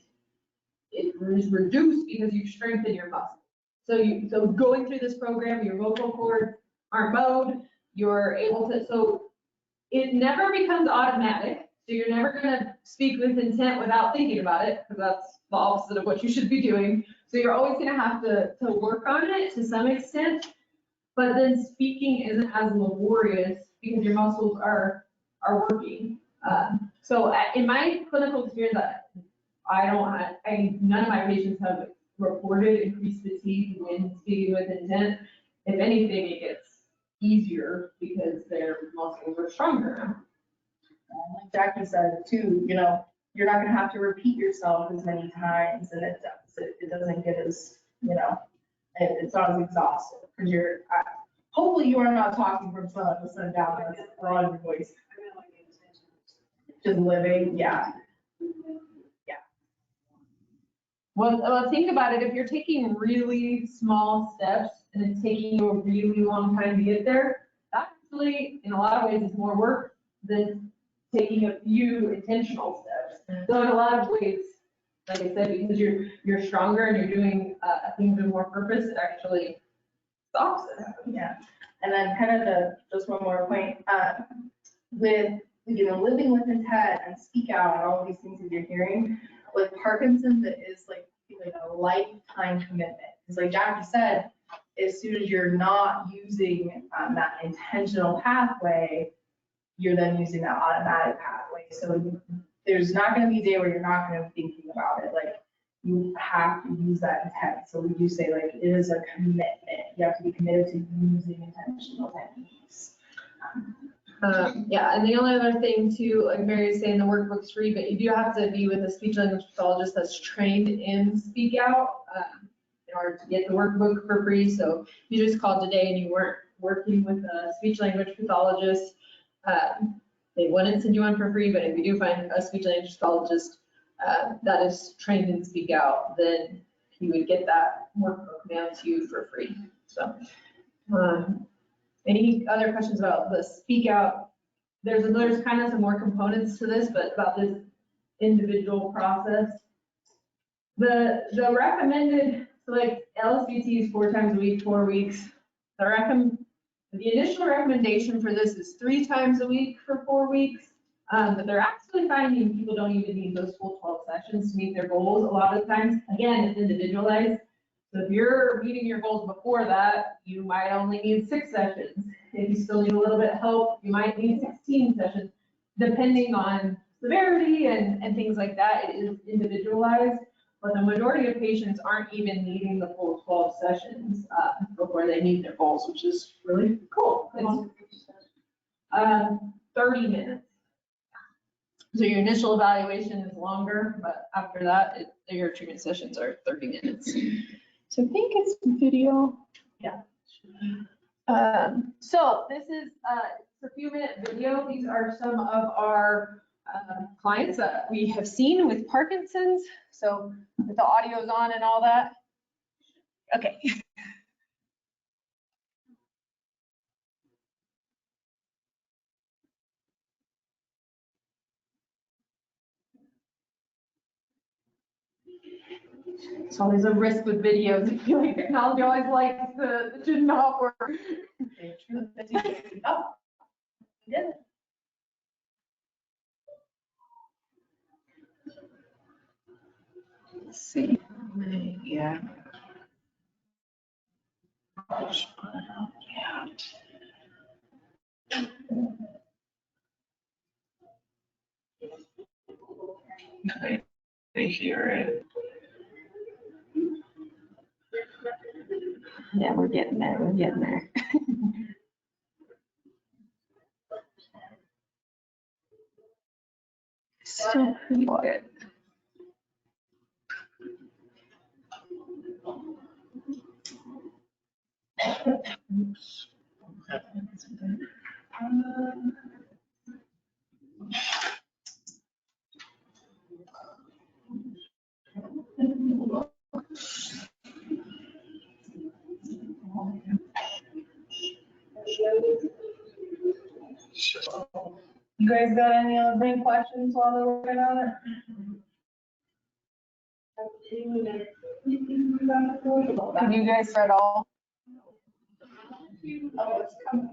is reduced because you strengthen your muscles. So going through this program, your vocal cords aren't bowed. You're able to, so it never becomes automatic. So you're never gonna speak with intent without thinking about it, because that's the opposite of what you should be doing. So you're always gonna have to work on it to some extent. But then speaking isn't as laborious because your muscles are working. So in my clinical experience, none of my patients have reported increased fatigue when speaking with intent. If anything, it gets easier because their muscles are stronger. Like Jackie said too, you know, you're not gonna have to repeat yourself as many times, and it doesn't get as, you know, it's not as exhaustive because hopefully you are not talking from sun up to sundown, that's broad your voice. Just living, yeah. Well, think about it. If you're taking really small steps and it's taking you a really long time to get there, that actually, in a lot of ways, is more work than taking a few intentional steps. So in a lot of ways, like I said, because you're stronger and you're doing things with more purpose, it actually stops it. Yeah, and then kind of just one more point, with, living with intent and speak out and all of these things that you're hearing, with Parkinson's, it is like a lifetime commitment. Because like Jackie said, as soon as you're not using that intentional pathway, you're then using that automatic pathway. So there's not gonna be a day where you're not gonna be thinking about it. Like, you have to use that intent. So we do say like, it is a commitment. You have to be committed to using intentional techniques. Yeah, and the only other thing too, like Mary was saying, the workbook's free, but you do have to be with a speech language pathologist that's trained in speak out in order to get the workbook for free. So if you just called today and you weren't working with a speech language pathologist, they wouldn't send you one for free, but if you do find a speech language pathologist that is trained in speak out, then you would get that workbook mailed to you for free. So, any other questions about the speak out? There's kind of some more components to this, but about this individual process. The recommended, so like LSVT is 4 times a week, 4 weeks. The initial recommendation for this is 3 times a week for 4 weeks. But they're actually finding people don't even need those full 12 sessions to meet their goals a lot of times. Again, it's individualized. So if you're meeting your goals before that, you might only need 6 sessions. If you still need a little bit of help, you might need 16 sessions, depending on severity and things like that. It is individualized, but the majority of patients aren't even needing the full 12 sessions before they meet their goals, which is really cool. It's 30 minutes. So your initial evaluation is longer, but after that, your treatment sessions are 30 minutes. So I think it's video. Yeah. So this is a few minute video. These are some of our clients that we have seen with Parkinson's. So with the audio's on and all that. Okay. It's always a risk with videos. I feel like technology always likes the should not work. Oh, we did it. Let's see. Yeah. They hear it. Yeah, we're getting there. We're getting there. Still pretty good. Oops. You guys got any other questions while they're working on it? Have you guys read all? Oh, it's coming.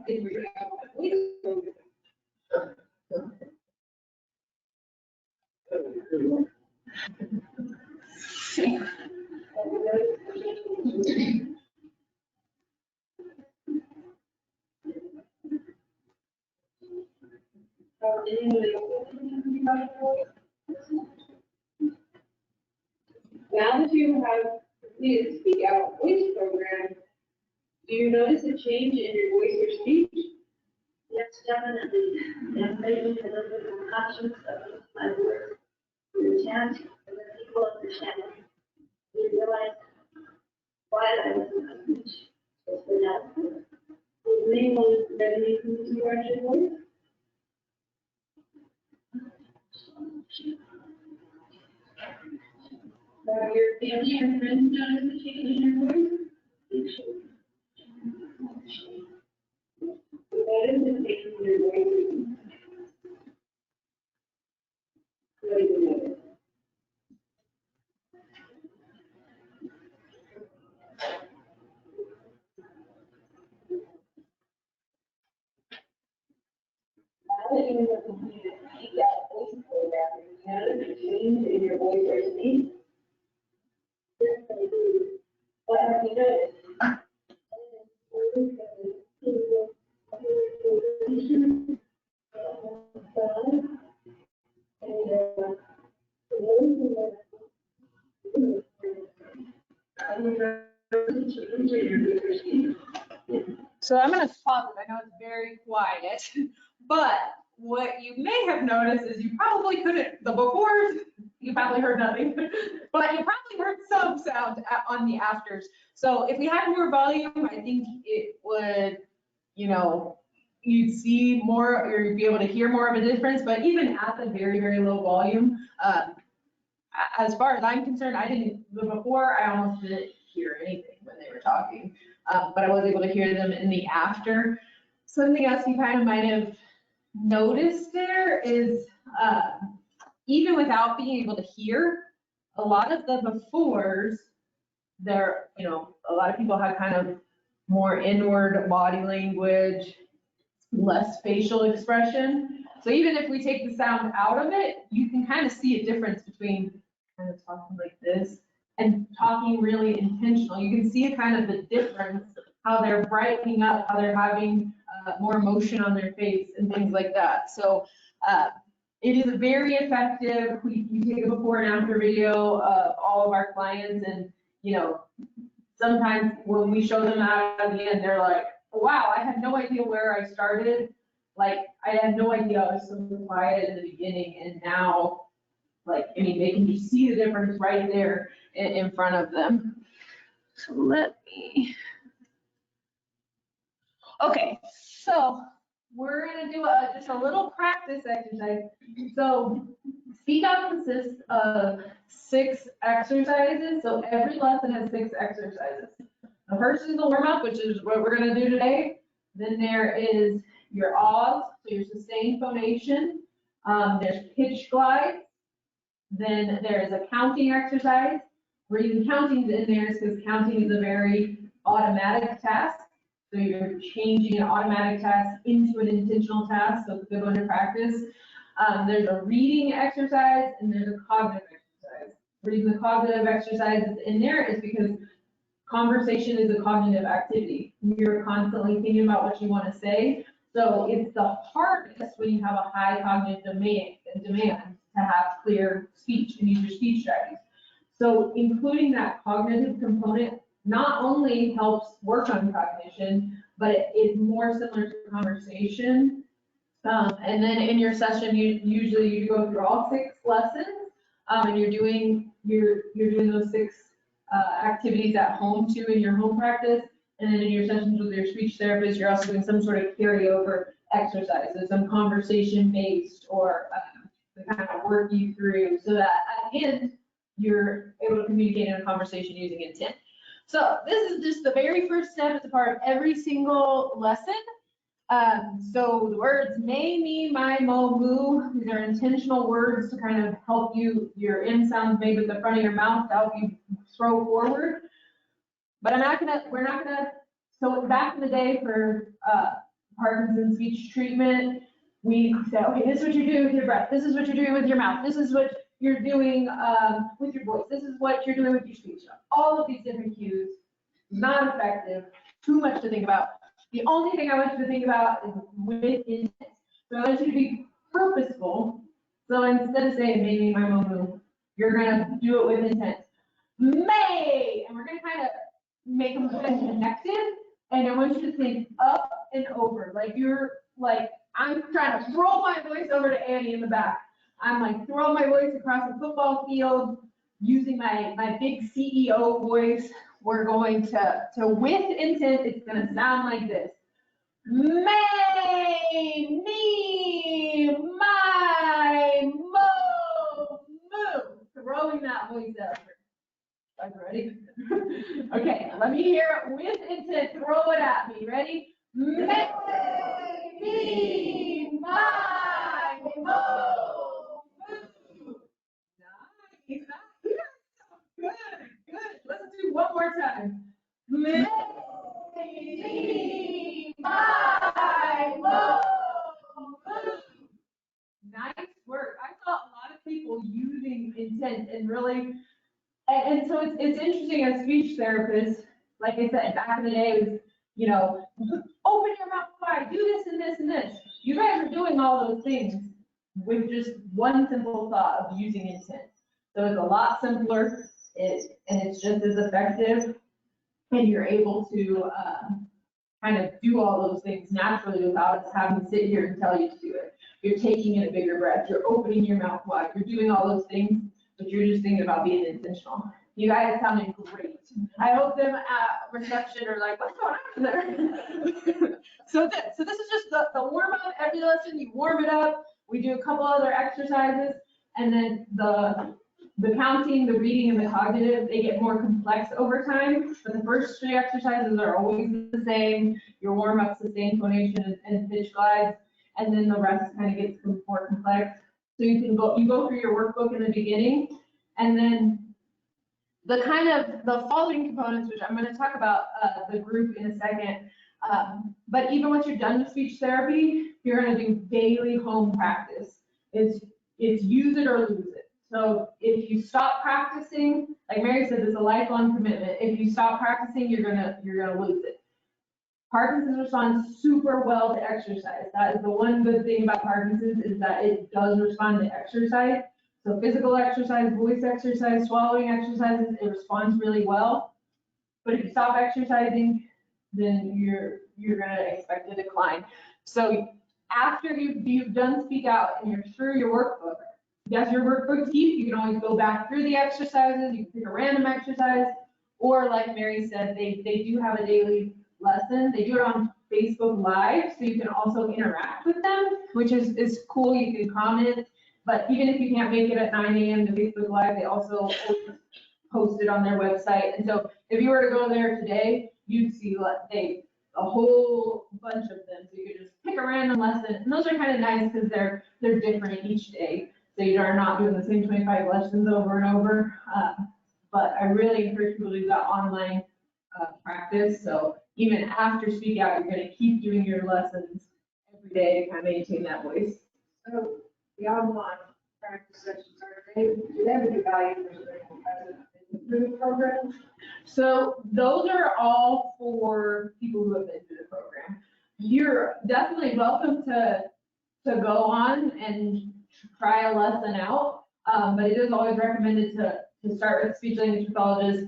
Now that you have completed Speak Out voice program, do you notice a change in your voice or speech? Yes, definitely. And maybe a little bit more conscious of my words, the chant, and then people understand. You realize why I was in my speech. It's been that. Was anyone ready to watch your voice? Have your family and friends noticed a change in your voice? What is it taking your voice? What do you know? Now that you have completed that voice program, you notice a change in your voice or speech? What have you noticed? So I'm going to pause it. I know it's very quiet, but what you may have noticed is you probably couldn't, the befores, you probably heard nothing, but you probably heard some sound on the afters. So if we had more volume, I think it would, you know, you'd see more, or you'd be able to hear more of a difference. But even at the very, very low volume, as far as I'm concerned, before I almost didn't hear anything when they were talking, but I was able to hear them in the after. Something else you kind of might have noticed there is, even without being able to hear, a lot of the befores, there, you know, a lot of people have kind of more inward body language, less facial expression. So even if we take the sound out of it, you can kind of see a difference between kind of talking like this and talking really intentional. You can see a kind of the difference, how they're brightening up, how they're having more emotion on their face and things like that. So it is very effective. We take a before and after video of all of our clients, and you know, sometimes when we show them that at the end, they're like, wow, I had no idea where I started. Like, I had no idea I was so quiet in the beginning, and now, like, I mean, they can just see the difference right there in front of them. So let me. Okay, so we're gonna do just a little practice exercise. So speak out consists of 6 exercises. So every lesson has 6 exercises. The first is the warm up, which is what we're gonna do today. Then there is your ahs, so your sustained phonation. There's pitch glides. Then there is a counting exercise. Reason counting is in there is because counting is a very automatic task. So you're changing an automatic task into an intentional task, so it's a good one to practice. There's a reading exercise and there's a cognitive exercise. The reason the cognitive exercise is in there is because conversation is a cognitive activity. You're constantly thinking about what you want to say. So it's the hardest when you have a high cognitive demand to have clear speech and use your speech strategies. So including that cognitive component not only helps work on cognition, but it is more similar to conversation. And then in your session, you go through all 6 lessons, and you're doing those 6 activities at home too in your home practice. And then in your sessions with your speech therapist, you're also doing some sort of carryover exercises, some conversation based, or to kind of work you through, so that at the end you're able to communicate in a conversation using intent. So this is just the very first step. It's a part of every single lesson. So the words may, me, my, mo, moo, these are intentional words to kind of help you, your M sounds made with the front of your mouth to help you throw forward. But we're not gonna, so back in the day for Parkinson's speech treatment, we said, okay, this is what you're doing with your breath. This is what you're doing with your mouth. This is what you're doing with your voice. This is what you're doing with your speech. All of these different cues, not effective, too much to think about. The only thing I want you to think about is with intent. So I want you to be purposeful. So instead of saying maybe my moo, you're gonna do it with intent. May, and we're gonna kind of make them kind of connected. And I want you to think up and over, like you're like, I'm trying to throw my voice over to Annie in the back. I'm like throwing my voice across the football field using my big CEO voice. We're going to with intent, it's going to sound like this. May, me, my, mo, moo. Throwing that voice out. I'm ready. Okay, let me hear it with intent. Throw it at me. Ready? Make me my move. Nice. Good, good. Let's do one more time. Make me my move. Nice work. I saw a lot of people using intent and really, and so it's interesting as speech therapists, like I said, back in the day, it was, you know, open your mouth wide, do this and this and this. You guys are doing all those things with just one simple thought of using intent. So it's a lot simpler, and it's just as effective, and you're able to kind of do all those things naturally without us having to sit here and tell you to do it. You're taking in a bigger breath, you're opening your mouth wide, you're doing all those things, but you're just thinking about being intentional. You guys sounded great. I hope them at reception are like, what's going on there? So this is just the warm up. Every lesson, you warm it up. We do a couple other exercises, and then the counting, the reading, and the cognitive, they get more complex over time. But the first 3 exercises are always the same. Your warm up's the same, phonation and pitch glides, and then the rest kind of gets more complex. So you go through your workbook in the beginning, and then the following components, which I'm going to talk about the group in a second. But even once you're done with speech therapy, you're going to do daily home practice. It's use it or lose it. So if you stop practicing, like Mary said, it's a lifelong commitment. If you stop practicing, you're gonna lose it. Parkinson's responds super well to exercise. That is the one good thing about Parkinson's, is that it does respond to exercise. So physical exercise, voice exercise, swallowing exercises, it responds really well. But if you stop exercising, then you're gonna expect a decline. So after you've done Speak Out and you're through your workbook, that's your workbook keep. You can always go back through the exercises. You can pick a random exercise, or like Mary said, they do have a daily lesson. They do it on Facebook Live, so you can also interact with them, which is cool. You can comment, but even if you can't make it at 9 a.m. to Facebook Live, they also post it on their website. And so if you were to go there today, you'd see a whole bunch of them. So you could just pick a random lesson, and those are kind of nice because they're different each day. So you are not doing the same 25 lessons over and over. But I really encourage people to do that online practice. So even after Speak Out, you're going to keep doing your lessons every day to kind of maintain that voice. So the online practice sessions, do they have any value for the program? So those are all for people who have been through the program. You're definitely welcome to go on and try a lesson out, but it is always recommended to start with speech language pathologist,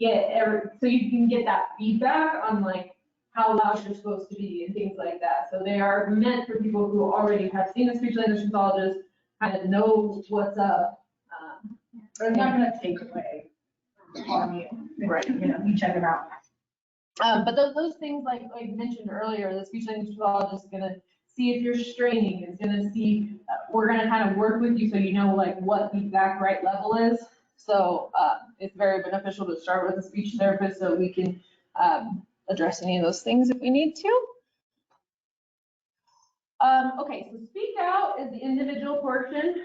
so you can get that feedback on like how loud you're supposed to be and things like that. So they are meant for people who already have seen a speech language pathologist, kind of know what's up. They're not gonna take away on you. Right. You know, you check it out. But those things, like mentioned earlier, the speech language pathologist is gonna see if you're straining, is gonna see, we're gonna kind of work with you so you know like what the exact right level is. So it's very beneficial to start with a speech therapist so we can address any of those things if we need to. Okay, so Speak Out is the individual portion.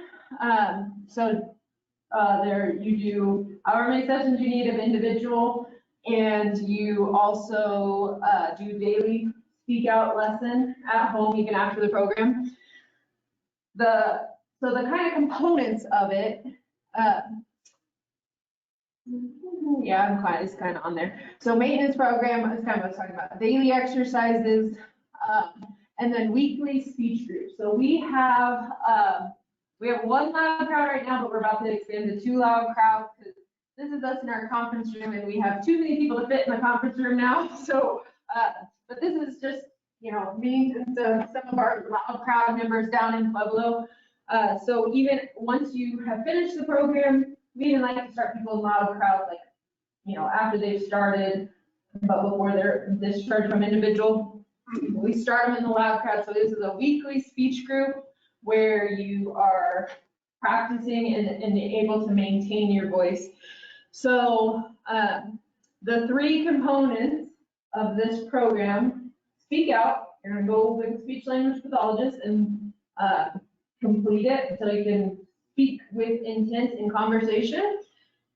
There you do however many sessions you need of individual, and you also do daily Speak Out lesson at home even after the program. So the kind of components of it, it's kind of on there. So maintenance program is kind of what I was talking about. Daily exercises, and then weekly speech groups. So we have 1 loud crowd right now, but we're about to expand to 2 loud crowds because this is us in our conference room, and we have too many people to fit in the conference room now. So, but this is just, me and some of our loud crowd members down in Pueblo. So even once you have finished the program, we even like to start people in loud crowds, like, after they've started, but before they're discharged from individual. We start them in the loud crowd. So this is a weekly speech group where you are practicing and able to maintain your voice. So the 3 components of this program: speak out. You're gonna go with a speech language pathologist and complete it so you can speak with intent in conversation.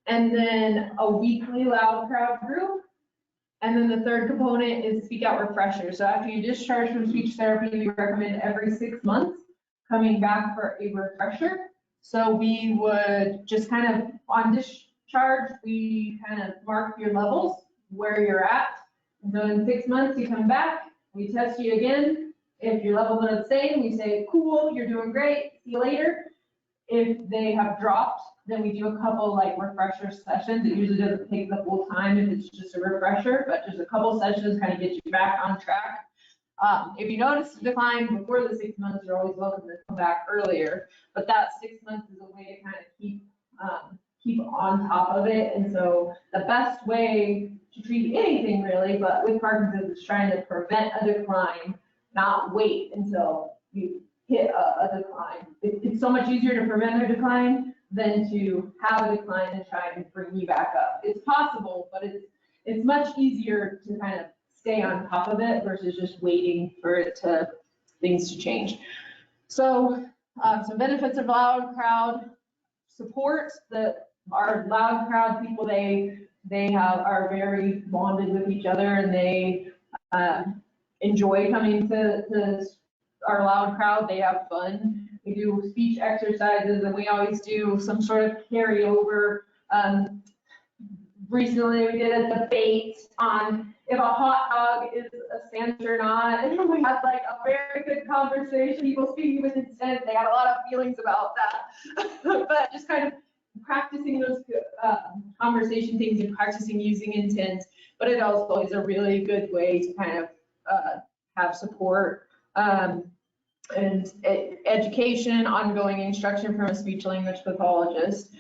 And then a weekly loud crowd group. And then the 3rd component is speak out refresher. So after you discharge from speech therapy, we recommend every 6 months coming back for a refresher. So we would just kind of on discharge, we kind of mark your levels where you're at. And so in 6 months, you come back, we test you again. If your levels are the same, we say, cool, you're doing great, see you later. If they have dropped, then we do a couple like refresher sessions. It usually doesn't take the full time if it's just a refresher, but just a couple sessions kind of get you back on track. If you notice a decline before the 6 months, you're always welcome to come back earlier. But that 6 months is a way to kind of keep on top of it. And so the best way to treat anything really, but with Parkinson's, is trying to prevent a decline, not wait until you hit a decline. It's so much easier to prevent a decline than to have a decline and try and bring you back up. It's possible, but it's much easier to kind of stay on top of it versus just waiting for things to change. So some benefits of loud crowd support. Our loud crowd people, they are very bonded with each other, and they enjoy coming to our loud crowd. They have fun. We do speech exercises, and we always do some sort of carryover. Recently, we did a debate on if a hot dog is a sandwich or not, and we had like a very good conversation. People speaking with intent. They had a lot of feelings about that, but just kind of practicing those conversation things and practicing using intent. But it also is a really good way to kind of have support. And education, ongoing instruction from a speech language pathologist.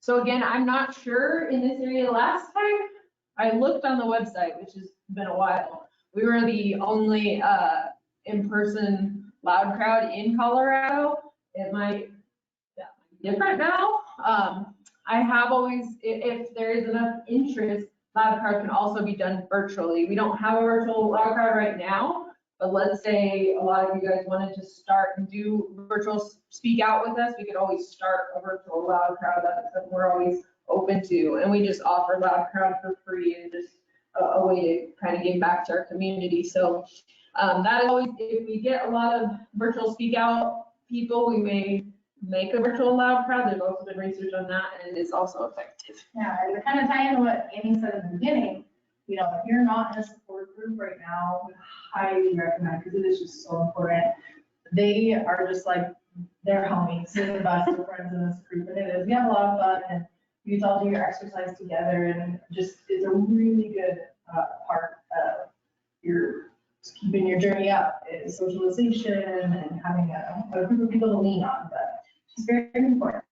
So again, I'm not sure in this area. Last time I looked on the website, which has been a while, we were the only in-person loud crowd in Colorado. It might be different now. I have always, if there is enough interest, loud crowd can also be done virtually. We don't have a virtual loud crowd right now. But let's say a lot of you guys wanted to start and do virtual speak out with us, we could always start a virtual loud crowd. That's something we're always open to. And we just offer loud crowd for free and just a way to kind of give back to our community. So that is always, if we get a lot of virtual speak out people, we may make a virtual loud crowd. There's also been research on that, and it is also effective. Yeah, and to kind of tie into what Amy said in the beginning, you know, if you're not in a support group right now, we highly recommend, because it is just so important. They are just like, they're homies, they're the best of friends in this group, and it is. We have a lot of fun, and you all do your exercise together, and just it's a really good part of your keeping your journey up is socialization and having a group of people to lean on. But it's very important.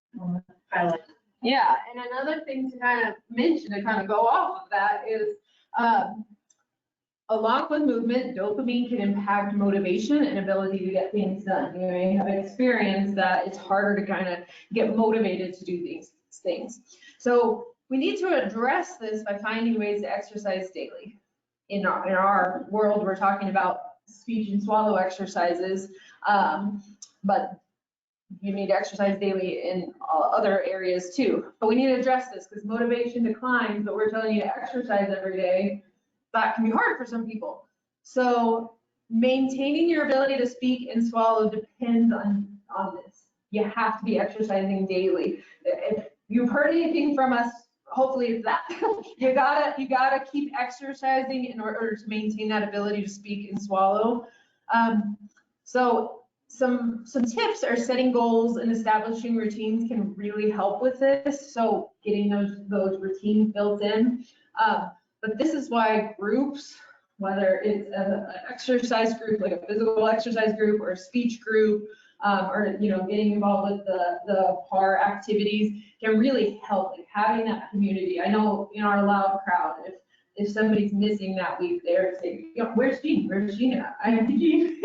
Highlight. Yeah, and another thing to kind of mention to kind of go off of that is, along with movement, dopamine can impact motivation and ability to get things done. You may have experienced that it's harder to kind of get motivated to do things. So we need to address this by finding ways to exercise daily. In our world, we're talking about speech and swallow exercises, but you need to exercise daily in other areas too. But we need to address this because motivation declines, but we're telling you to exercise every day. That can be hard for some people. So maintaining your ability to speak and swallow depends on this. You have to be exercising daily. If you've heard anything from us, hopefully it's that. you gotta keep exercising in order to maintain that ability to speak and swallow. So some tips are setting goals and establishing routines can really help with this. So getting those routines built in. But this is why groups, whether it's an exercise group, like a physical exercise group or a speech group, or getting involved with the PAR activities can really help, like having that community. I know in our loud crowd, if somebody's missing that week, they're saying, where's Jean? Where's Jean at? I am Jean,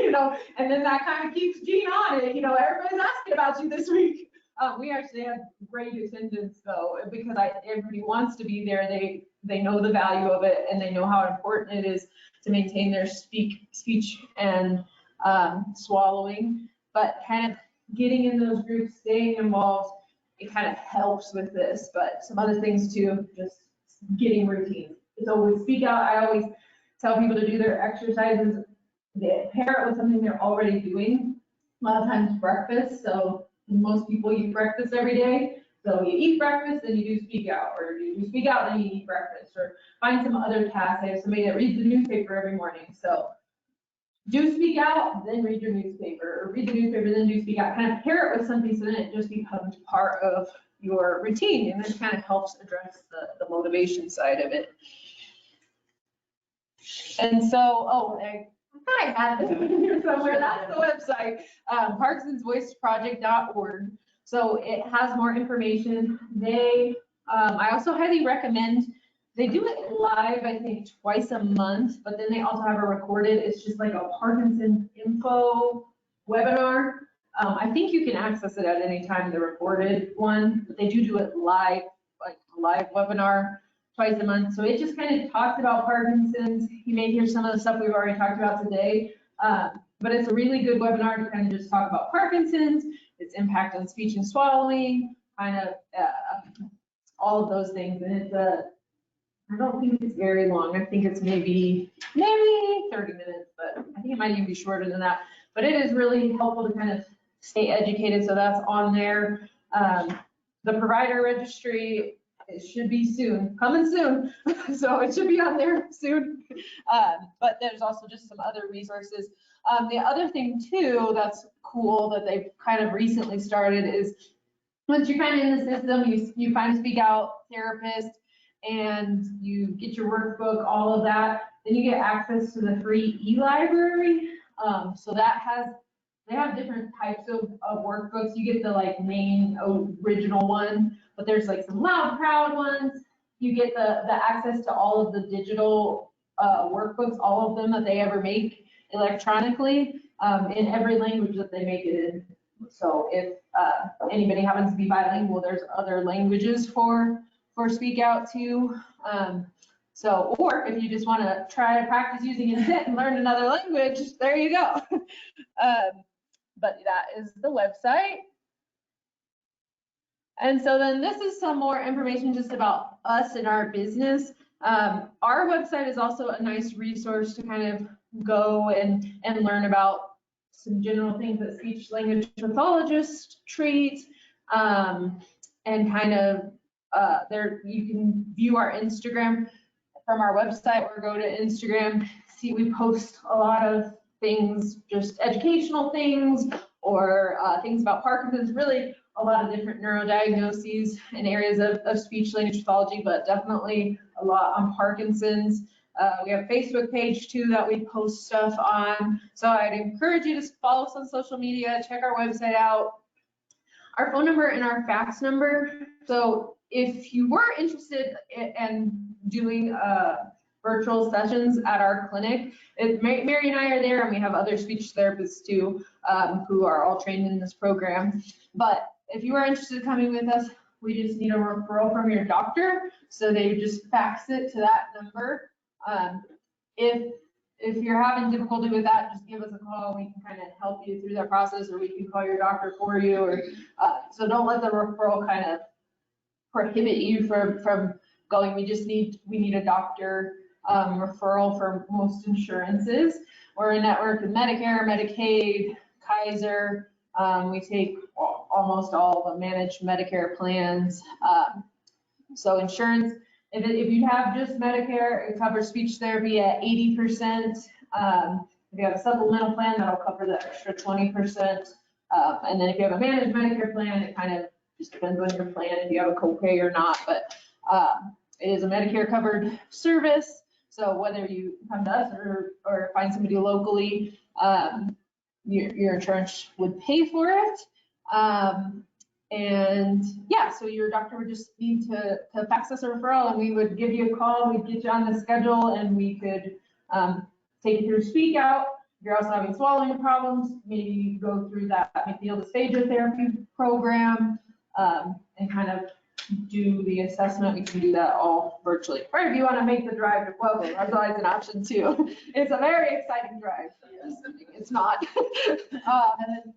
and then that kind of keeps Jean on it. Everybody's asking about you this week. We actually have great attendance though, because everybody wants to be there. They know the value of it and they know how important it is to maintain their speech and swallowing. But kind of getting in those groups, staying involved, it kind of helps with this. But some other things too, just getting routines. So with Speak Out, I always tell people to do their exercises. They pair it with something they're already doing. A lot of times breakfast, so most people eat breakfast every day. So you eat breakfast, then you do Speak Out, or you do Speak Out, then you eat breakfast, or find some other task. I have somebody that reads the newspaper every morning, so do Speak Out, then read your newspaper, or read the newspaper, then do Speak Out. Kind of pair it with something so then it just becomes part of your routine, and this kind of helps address the motivation side of it. And so, I had this here somewhere. That's the website, parkinsonsvoiceproject.org. So it has more information. I also highly recommend, they do it live, I think, twice a month, but then they also have a recorded, it's just like a Parkinson info webinar. I think you can access it at any time, the recorded one, but they do it live, like a live webinar twice a month. So it just kind of talks about Parkinson's. You may hear some of the stuff we've already talked about today, but it's a really good webinar to kind of just talk about Parkinson's, its impact on speech and swallowing, kind of all of those things. And it's I don't think it's very long. I think it's maybe 30 minutes, but I think it might even be shorter than that. But it is really helpful to kind of stay educated. So that's on there. The provider registry, it should be soon, coming soon. So it should be on there soon. But there's also just some other resources. The other thing too, that's cool that they've kind of recently started is once you're kind of in the system, you find a Speak Out therapist and you get your workbook, all of that, then you get access to the free e-library. So they have different types of workbooks. You get the like main original one, but there's like some loud, proud ones. You get the access to all of the digital workbooks, all of them that they ever make electronically, in every language that they make it in. So if anybody happens to be bilingual, there's other languages for Speak Out too. So, or if you just want to try to practice using intent and learn another language, there you go. But that is the website. And so then this is some more information just about us and our business. Our website is also a nice resource to kind of go and learn about some general things that speech language pathologists treat, and kind of there you can view our Instagram from our website, or go to Instagram. See, we post a lot of things, just educational things, or things about Parkinson's, really a lot of different neurodiagnoses and areas of speech language pathology, but definitely a lot on Parkinson's. We have a Facebook page too that we post stuff on. So I'd encourage you to follow us on social media, check our website out. Our phone number and our fax number. So if you were interested in doing virtual sessions at our clinic, Mary and I are there, and we have other speech therapists too, who are all trained in this program. But if you are interested in coming with us, we just need a referral from your doctor. So they would just fax it to that number. If you're having difficulty with that, just give us a call. We can kind of help you through that process, or we can call your doctor for you. Or so don't let the referral kind of prohibit you from going. We need a doctor referral for most insurances. We're a network with Medicare, Medicaid, Kaiser. We take almost all the managed Medicare plans. So insurance, if you have just Medicare, it covers speech therapy at 80%. If you have a supplemental plan, that'll cover the extra 20%. And then if you have a managed Medicare plan, it kind of just depends on your plan if you have a copay or not. But it is a Medicare covered service. So whether you come to us or find somebody locally, your insurance would pay for it. And yeah, so your doctor would just need to fax us a referral, and we would give you a call. We'd get you on the schedule, and we could take you through Speak Out, you're also having swallowing problems, maybe you go through that McNeil Dysphagia therapy program, and kind of do the assessment. We can do that all virtually. Or if you want to make the drive to Puelo, that's always an option too. It's a very exciting drive. It's not. And then,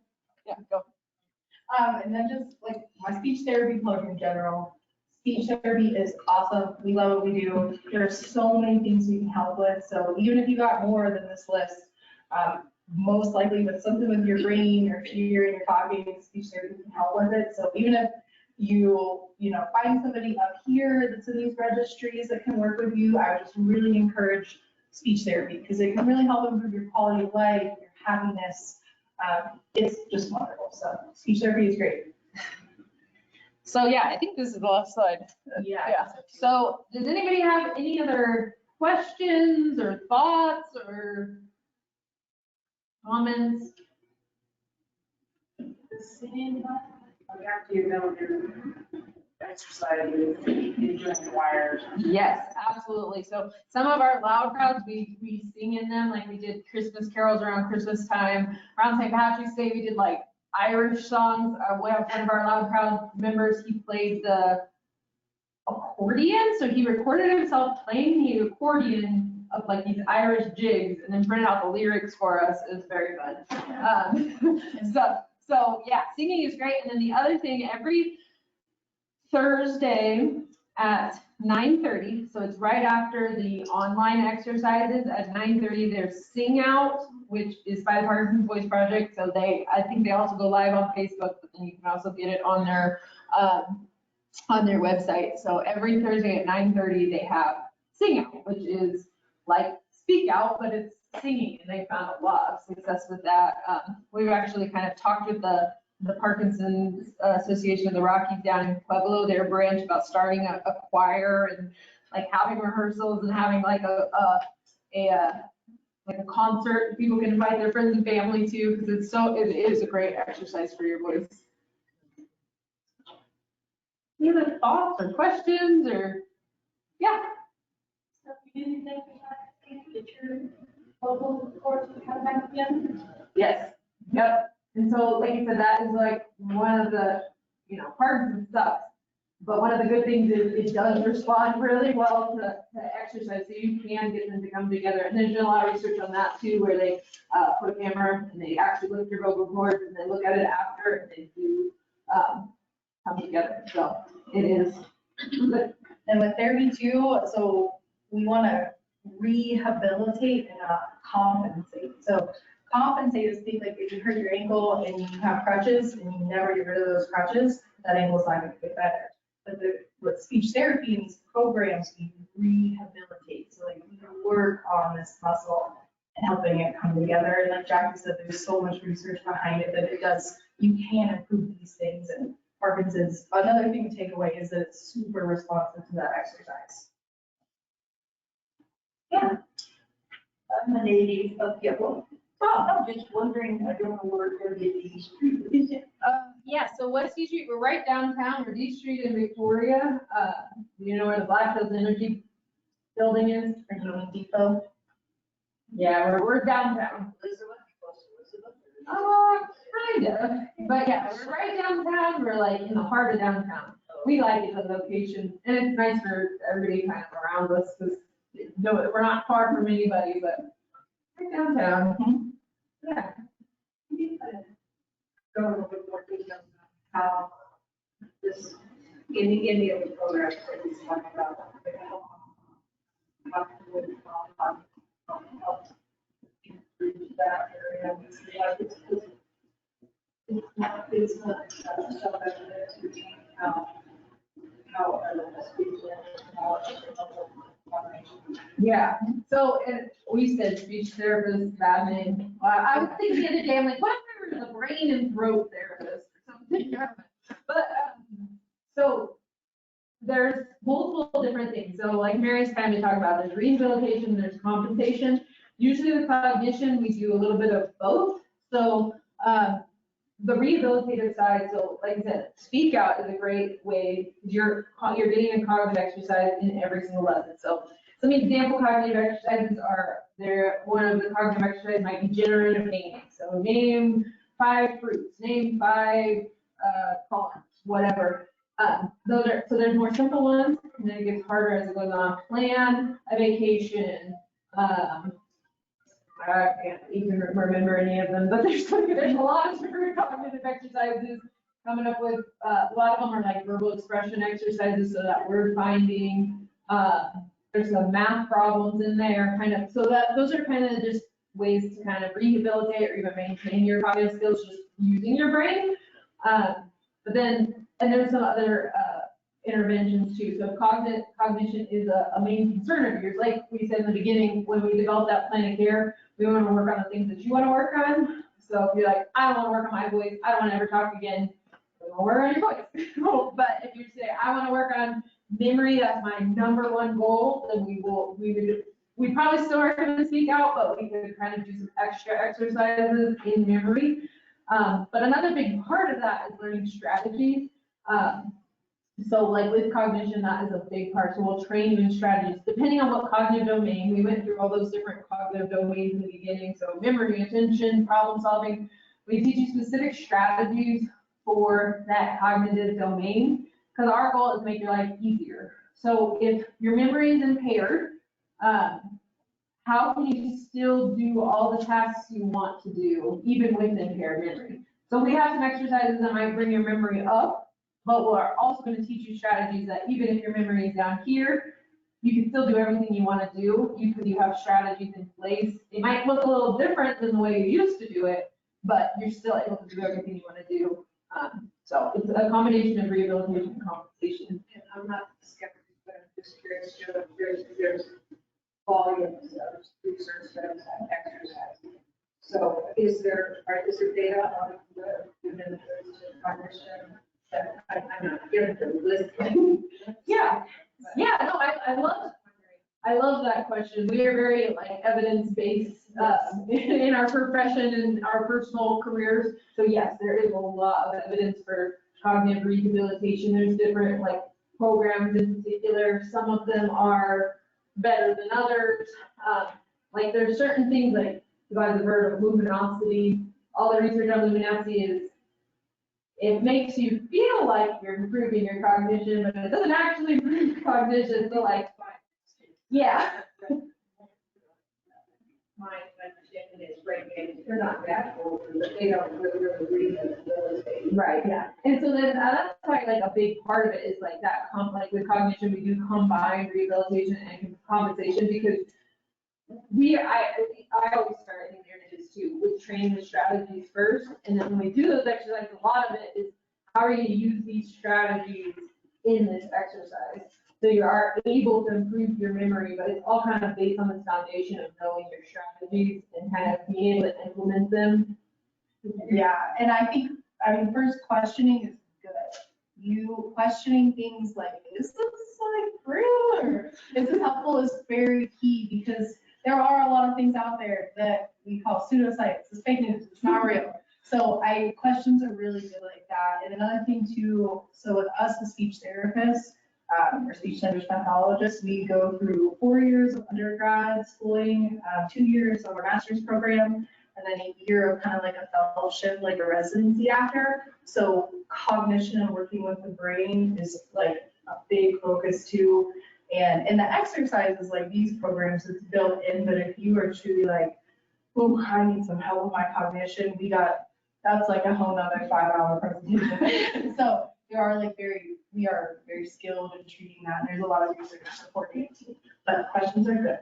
Yeah, go. and then just like my speech therapy plug in general. Speech therapy is awesome. We love what we do. There's so many things we can help with. So even if you got more than this list, most likely with something with your brain or hearing or talking, speech therapy can help with it. So even if you find somebody up here that's in these registries that can work with you, I would just really encourage speech therapy because it can really help improve your quality of life, your happiness. It's just wonderful. So speech therapy is great. So yeah, I think this is the last slide. Yeah. So does anybody have any other questions or thoughts or comments? After you know your exercises, you join choirs. Yes, absolutely. So some of our loud crowds, we sing in them, like we did Christmas carols around Christmas time. Around St. Patrick's Day, we did like Irish songs. One of our loud crowd members, he played the accordion. So he recorded himself playing the accordion of like these Irish jigs and then printed out the lyrics for us. It was very fun. So yeah, singing is great. And then the other thing, every Thursday at 9:30, so it's right after the online exercises at 9:30, there's Sing Out, which is by the Parkinson's Voice Project. So I think they also go live on Facebook, but then you can also get it on their website. So every Thursday at 9:30, they have Sing Out, which is like Speak Out, but it's singing, and they found a lot of success with that. We've actually kind of talked with the Parkinson's Association of the Rockies down in Pueblo, their branch, about starting a choir and like having rehearsals and having like a concert people can invite their friends and family to, because it is a great exercise for your voice. Any other thoughts or questions or, yeah? So you didn't think we had to get your local course to come back again? Yes, yep. And so, like I said, that is like one of the, Parkinson's sucks. But one of the good things is it does respond really well to exercise, so you can get them to come together. And there's been a lot of research on that too, where they put a camera and they actually lift your vocal cords and they look at it after and they do come together. So it is good. And with therapy too, so we want to rehabilitate and not compensate. So compensate is things like if you hurt your ankle and you have crutches and you never get rid of those crutches, that ankle's not going to get better. But with speech therapy and these programs, we rehabilitate. So like we work on this muscle and helping it come together. And like Jackie said, there's so much research behind it that you can improve these things. And Parkinson's, another thing to take away is that it's super responsive to that exercise. Yeah. I'm a native of Pueblo. Oh, I'm just wondering, I don't know where D Street is. Yeah, so West D Street, we're right downtown, we're D Street in Victoria. You know where the Black Hills Energy building is? Or Home Depot. Yeah, we're downtown. Kind of, but yeah, we're right downtown, we're like in the heart of downtown. We like it, the location, and it's nice for everybody kind of around us, because we're not far from anybody, but right downtown. Yeah. Go a little bit more detail on how this, any of the programs that he's talking about, how to help improve that area. It's not self-evident to how speech Yeah, so we said speech therapist, bad name. I was thinking the other day, I'm like, what if there was a brain and throat therapist or something? But, so there's multiple different things. So like Mary's kind of talking about, there's rehabilitation, there's compensation. Usually with cognition, we do a little bit of both. So the rehabilitative side, so like I said, Speak Out is a great way. You're getting a cognitive exercise in every single lesson. So some example cognitive exercises are one of the cognitive exercises might be generative naming. So name 5 fruits, name 5 columns, whatever. So there's more simple ones, and then it gets harder as it goes on. Plan a vacation. I can't even remember any of them, but there's a lot of different cognitive exercises coming up with. A lot of them are like verbal expression exercises, so that word finding. There's some math problems in there, kind of. So those are kind of just ways to kind of rehabilitate or even maintain your cognitive skills, just using your brain. But then, and there's some other interventions too. So cognition is a main concern of yours. Like we said in the beginning, when we developed that plan of care, we want to work on the things that you want to work on. So if you're like, I don't want to work on my voice, I don't want to ever talk again, we won't work on your voice. But if you say, I want to work on memory, that's my #1 goal, then we probably still recommend speak out, but we could kind of do some extra exercises in memory. But another big part of that is learning strategies. So like with cognition, that is a big part. So we'll train you in strategies, depending on what cognitive domain. We went through all those different cognitive domains in the beginning. So memory, attention, problem solving. We teach you specific strategies for that cognitive domain, because our goal is to make your life easier. So if your memory is impaired, how can you still do all the tasks you want to do, even with impaired memory? So we have some exercises that might bring your memory up, but we're also going to teach you strategies that even if your memory is down here, you can still do everything you want to do. You have strategies in place. It might look a little different than the way you used to do it, but you're still able to do everything you want to do. So it's a combination of rehabilitation and compensation. And I'm not skeptical, but I'm just curious, there's volumes of research that is on exercise. So is there data on the cognition? I'm not here to list. Yeah, no, I love that question. We are very like evidence-based in our profession and our personal careers. So yes, there is a lot of evidence for cognitive rehabilitation. There's different like programs in particular. Some of them are better than others. Like there's certain things like you guys have heard of luminosity. All the research on luminosity is it makes you feel like you're improving your cognition, but it doesn't actually improve cognition. So like, yeah. My understanding is brain they're not that old, but they don't really read it. Right, yeah. And so then that's why like a big part of it is like that, like with cognition, we do combine rehabilitation and compensation because I always start in narratives too, with training the strategies first. And then when we do those exercises, a lot of it is how are you going to use these strategies in this exercise? So you are able to improve your memory, but it's all kind of based on this foundation of knowing your strategies and kind of being able to implement them. Yeah, and I think, first questioning is good. You questioning things like, is this like real or is this helpful is very key because there are a lot of things out there that we call pseudoscience, it's fake news, it's not real. So questions are really good like that. And another thing too, so with us as speech therapists, or speech language pathologists, we go through 4 years of undergrad schooling, 2 years of our master's program, and then a year of kind of like a fellowship, like a residency after. So cognition and working with the brain is like a big focus too. And in the exercises like these programs, it's built in, but if you are truly like, oh, I need some help with my cognition, that's like a whole nother 5-hour presentation. So we are very skilled in treating that. And there's a lot of research supporting it too. But questions are good.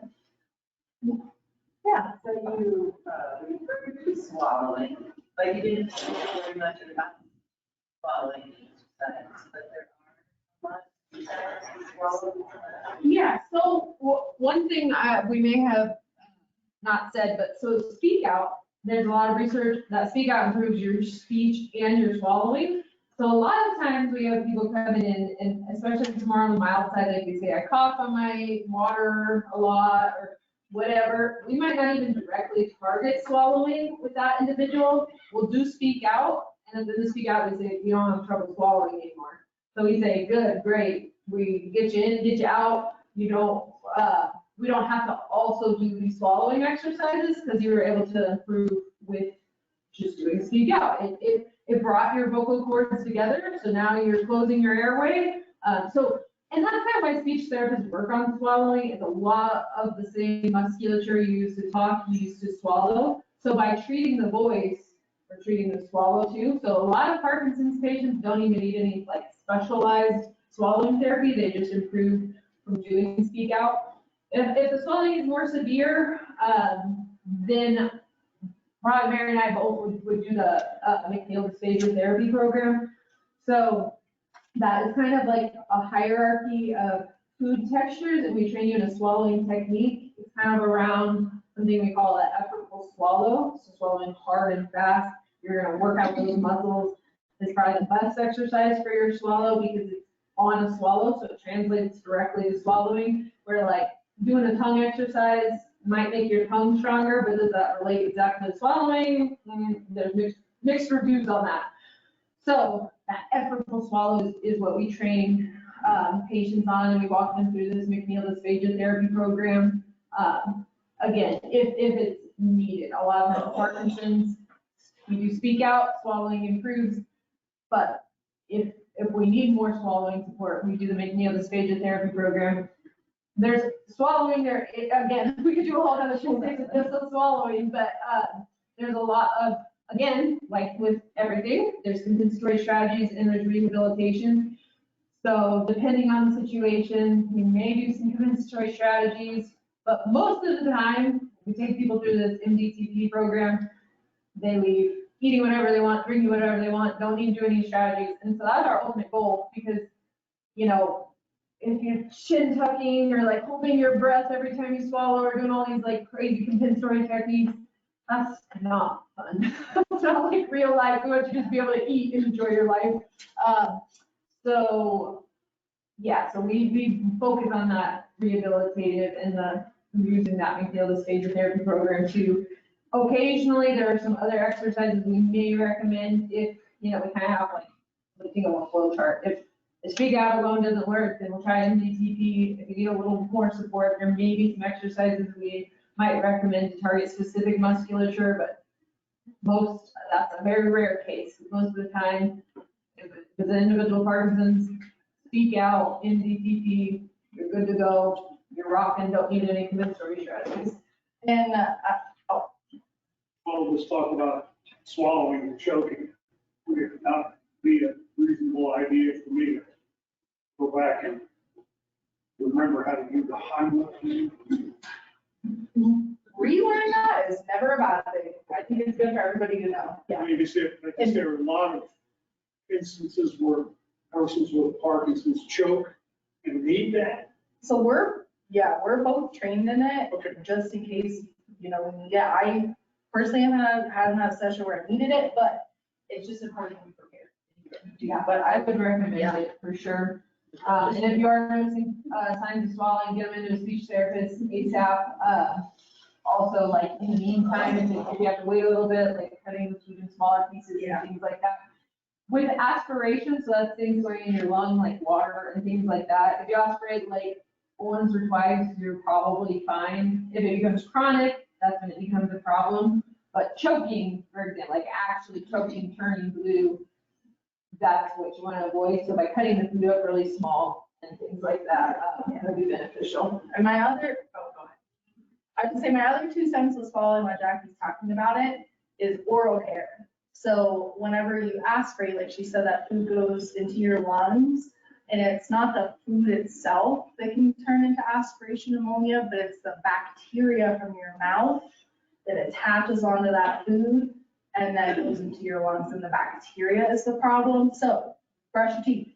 Yeah, so you referred to swallowing, but you didn't say very much about swallowing exercise, but there are a lot of exercises swallowing. Yeah, so one thing we may have not said, but so speak out, there's a lot of research that speak out improves your speech and your swallowing. So a lot of times we have people coming in, and especially if it's more on the mild side, like they say, I cough on my water a lot or whatever. We might not even directly target swallowing with that individual. We'll do speak out, and then the speak out, we say, you don't have trouble swallowing anymore. So we say, good, great. We get you in, get you out. You don't we don't have to also do these swallowing exercises because you were able to improve with just doing speak out. It brought your vocal cords together, so now you're closing your airway. And that's how my speech therapists work on swallowing. It's a lot of the same musculature you use to talk, you use to swallow. So by treating the voice, we're treating the swallow too. So a lot of Parkinson's patients don't even need any like specialized swallowing therapy. They just improve from doing speak out. If the swallowing is more severe, then probably Mary and I both would do the McNeil dysphagia therapy program. So that is kind of like a hierarchy of food textures, and we train you in a swallowing technique. It's kind of around something we call an effortful swallow, so swallowing hard and fast. You're gonna work out those muscles. It's probably the best exercise for your swallow because it's on a swallow, so it translates directly to swallowing. Where like doing a tongue exercise might make your tongue stronger, but does that relate exactly to swallowing? There's mixed reviews on that. So that effortful swallow is what we train patients on, and we walk them through this McNeil dysphagia therapy program. Again, if it's needed, a lot of the Parkinson's, we do speak out, swallowing improves, but if we need more swallowing support, we do the McNeil dysphagia therapy program. There's swallowing there, again, we could do a whole other show with just the swallowing, but there's a lot of, again, like with everything, there's compensatory strategies and there's rehabilitation. So depending on the situation, we may do some compensatory strategies, but most of the time, we take people through this MDTP program, they leave eating whatever they want, drinking whatever they want, don't need to do any strategies. And so that's our ultimate goal because, you know, if you're chin tucking or like holding your breath every time you swallow or doing all these like crazy compensatory techniques, that's not fun. It's not like real life. We want you to just be able to eat and enjoy your life. So we focus on that rehabilitative and using that McNeil dysphagia therapy program too. Occasionally, there are some other exercises we may recommend if, you know, we kind of have like, looking at a flow chart. If the speak out alone doesn't work, then we'll try MDTP. If you need a little more support, there may be some exercises we might recommend to target specific musculature, but that's a very rare case. Most of the time, if it's an individual Parkinson's, speak out, MDTP, you're good to go, you're rocking, don't need any compensatory strategies. And Well, let's talk about swallowing and choking. Would it not be a reasonable idea for me to go back and remember how to do the Heimlich? relearn that is never a bad thing. I think it's good for everybody to know. I mean, there are a lot of instances where persons with Parkinson's choke and need that. So we're both trained in it, Okay. just in case, you know, I personally haven't had a session where I needed it, but it's just important to be prepared. Yeah, but I would recommend it for sure. And if you are noticing signs of swallowing, get them into a speech therapist ASAP. Also, like in the meantime, if you have to wait a little bit, like cutting the food in smaller pieces and things like that. With aspiration, so that's things going in your lung, like water and things like that. If you aspirate like once or twice, you're probably fine. If it becomes chronic, that's when it becomes a problem. But choking, for example, like actually choking, turning blue, that's what you want to avoid. So by cutting the food up really small and things like that, would be beneficial. And I would say my other 2 cents was following what Jackie's talking about it, is oral care. So whenever you aspirate, like she said, that food goes into your lungs, and it's not the food itself that can turn into aspiration pneumonia, but it's the bacteria from your mouth that attaches onto that food and then goes into your lungs, and the bacteria is the problem. So brush your teeth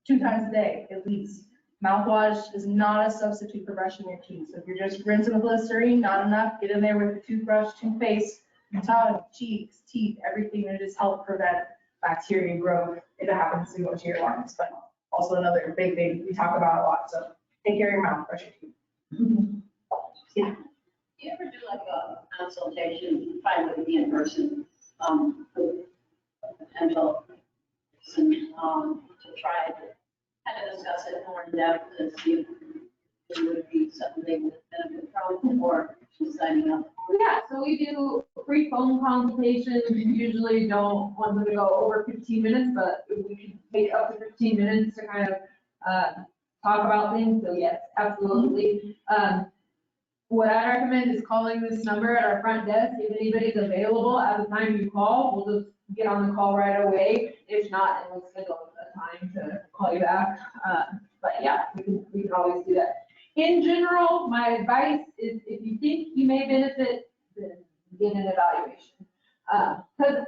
2 times a day at least. Mouthwash is not a substitute for brushing your teeth. So if you're just rinsing with Listerine, not enough, get in there with the toothbrush, toothpaste, tongue, cheeks, teeth, everything to just help prevent bacteria growth if it happens to go to your lungs. But also another big thing we talk about a lot. So take care of your mouth, brush your teeth. Do you ever do like a consultation, probably in person, with a potential person, to try to kind of discuss it more in depth and see if it would be something they would benefit from, or just signing up. Yeah, so we do free phone consultations. We usually don't want them to go over 15 minutes, but we can take up to 15 minutes to kind of talk about things. So yes, absolutely. What I recommend is calling this number at our front desk. If anybody's available at the time you call, we'll just get on the call right away. If not, then we'll schedule a time to call you back. But yeah, we can always do that. In general, my advice is if you think you may benefit, then get an evaluation. Because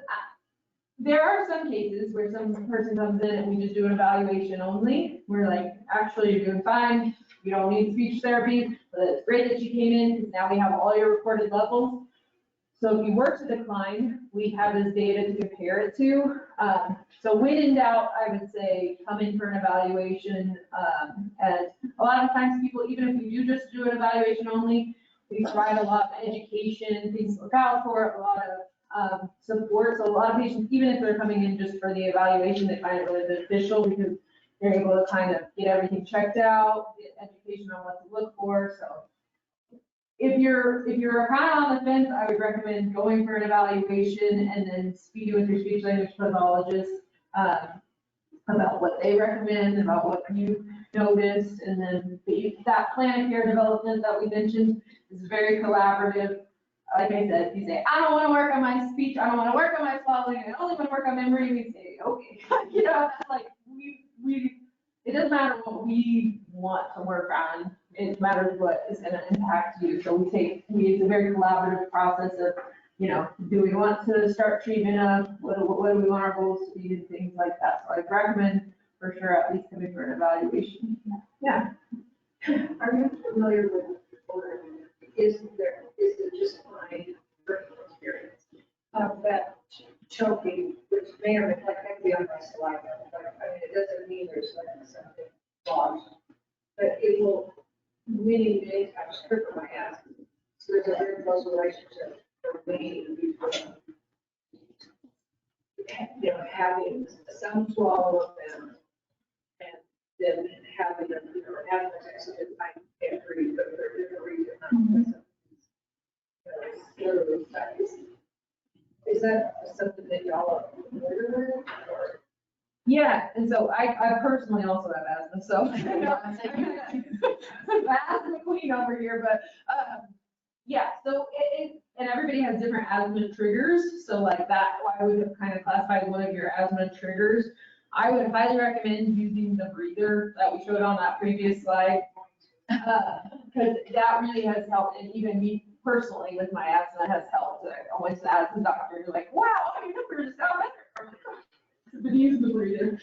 there are some cases where some person comes in and we just do an evaluation only. We're like, actually, you're doing fine. You don't need speech therapy, but it's great that you came in because now we have all your recorded levels. So if you were to decline, we have this data to compare it to. So when in doubt, I would say come in for an evaluation. And a lot of times people, even if you do just do an evaluation only, we provide a lot of education, things to look out for, a lot of support. So a lot of patients, even if they're coming in just for the evaluation, they find it really beneficial because they're able to kind of get everything checked out, get education on what to look for. So if you're kind of on the fence, I would recommend going for an evaluation and then speaking with your speech language pathologist about what they recommend, about what you noticed, and then that plan of care development that we mentioned is very collaborative. Like I said, if you say, I don't want to work on my speech, I don't want to work on my swallowing, I only want to work on memory, we say, okay. You know, that's like, it doesn't matter what we want to work on, it matters what is going to impact you. So it's a very collaborative process of, you know, do we want to start treatment of, what do we want our goals to be, and things like that. So I'd recommend for sure at least coming for an evaluation. Yeah. Are you familiar with the program? Is it just my personal experience? That choking, which may or may not be on my saliva, but I mean, it doesn't mean there's like something wrong. But it will many times hurt my ass. So there's a very close relationship for me between, you know, having some swallow of them and then having them, you know, having the text that I can't breathe, but for different reasons. Is that something that y'all are familiar with, or? Yeah, and so I personally also have asthma, so asthma queen over here, but yeah, so and everybody has different asthma triggers, so like that, I would have kind of classified one of your asthma triggers. I would highly recommend using the breather that we showed on that previous slide, because that really has helped, and even me personally with my asthma has helped. I went to the asthma doctor, and they're like, wow, your numbers sound better. The use the breather.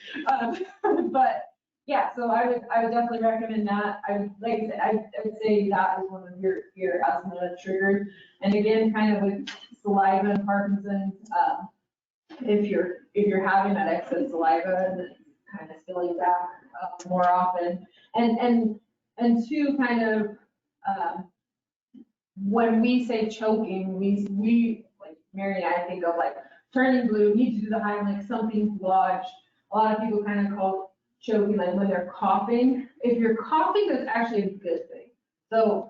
But yeah, so I would definitely recommend that. Like I said, I would say that is one of your asthma triggers. And again, kind of with saliva and Parkinson's, if you're having that excess saliva and it's kind of spilling back more often, and two, kind of when we say choking, we like Mary and I think of like turning blue, need to do the Heimlich, something's lodged. A lot of people kind of call choking like when they're coughing. If you're coughing, that's actually a good thing. So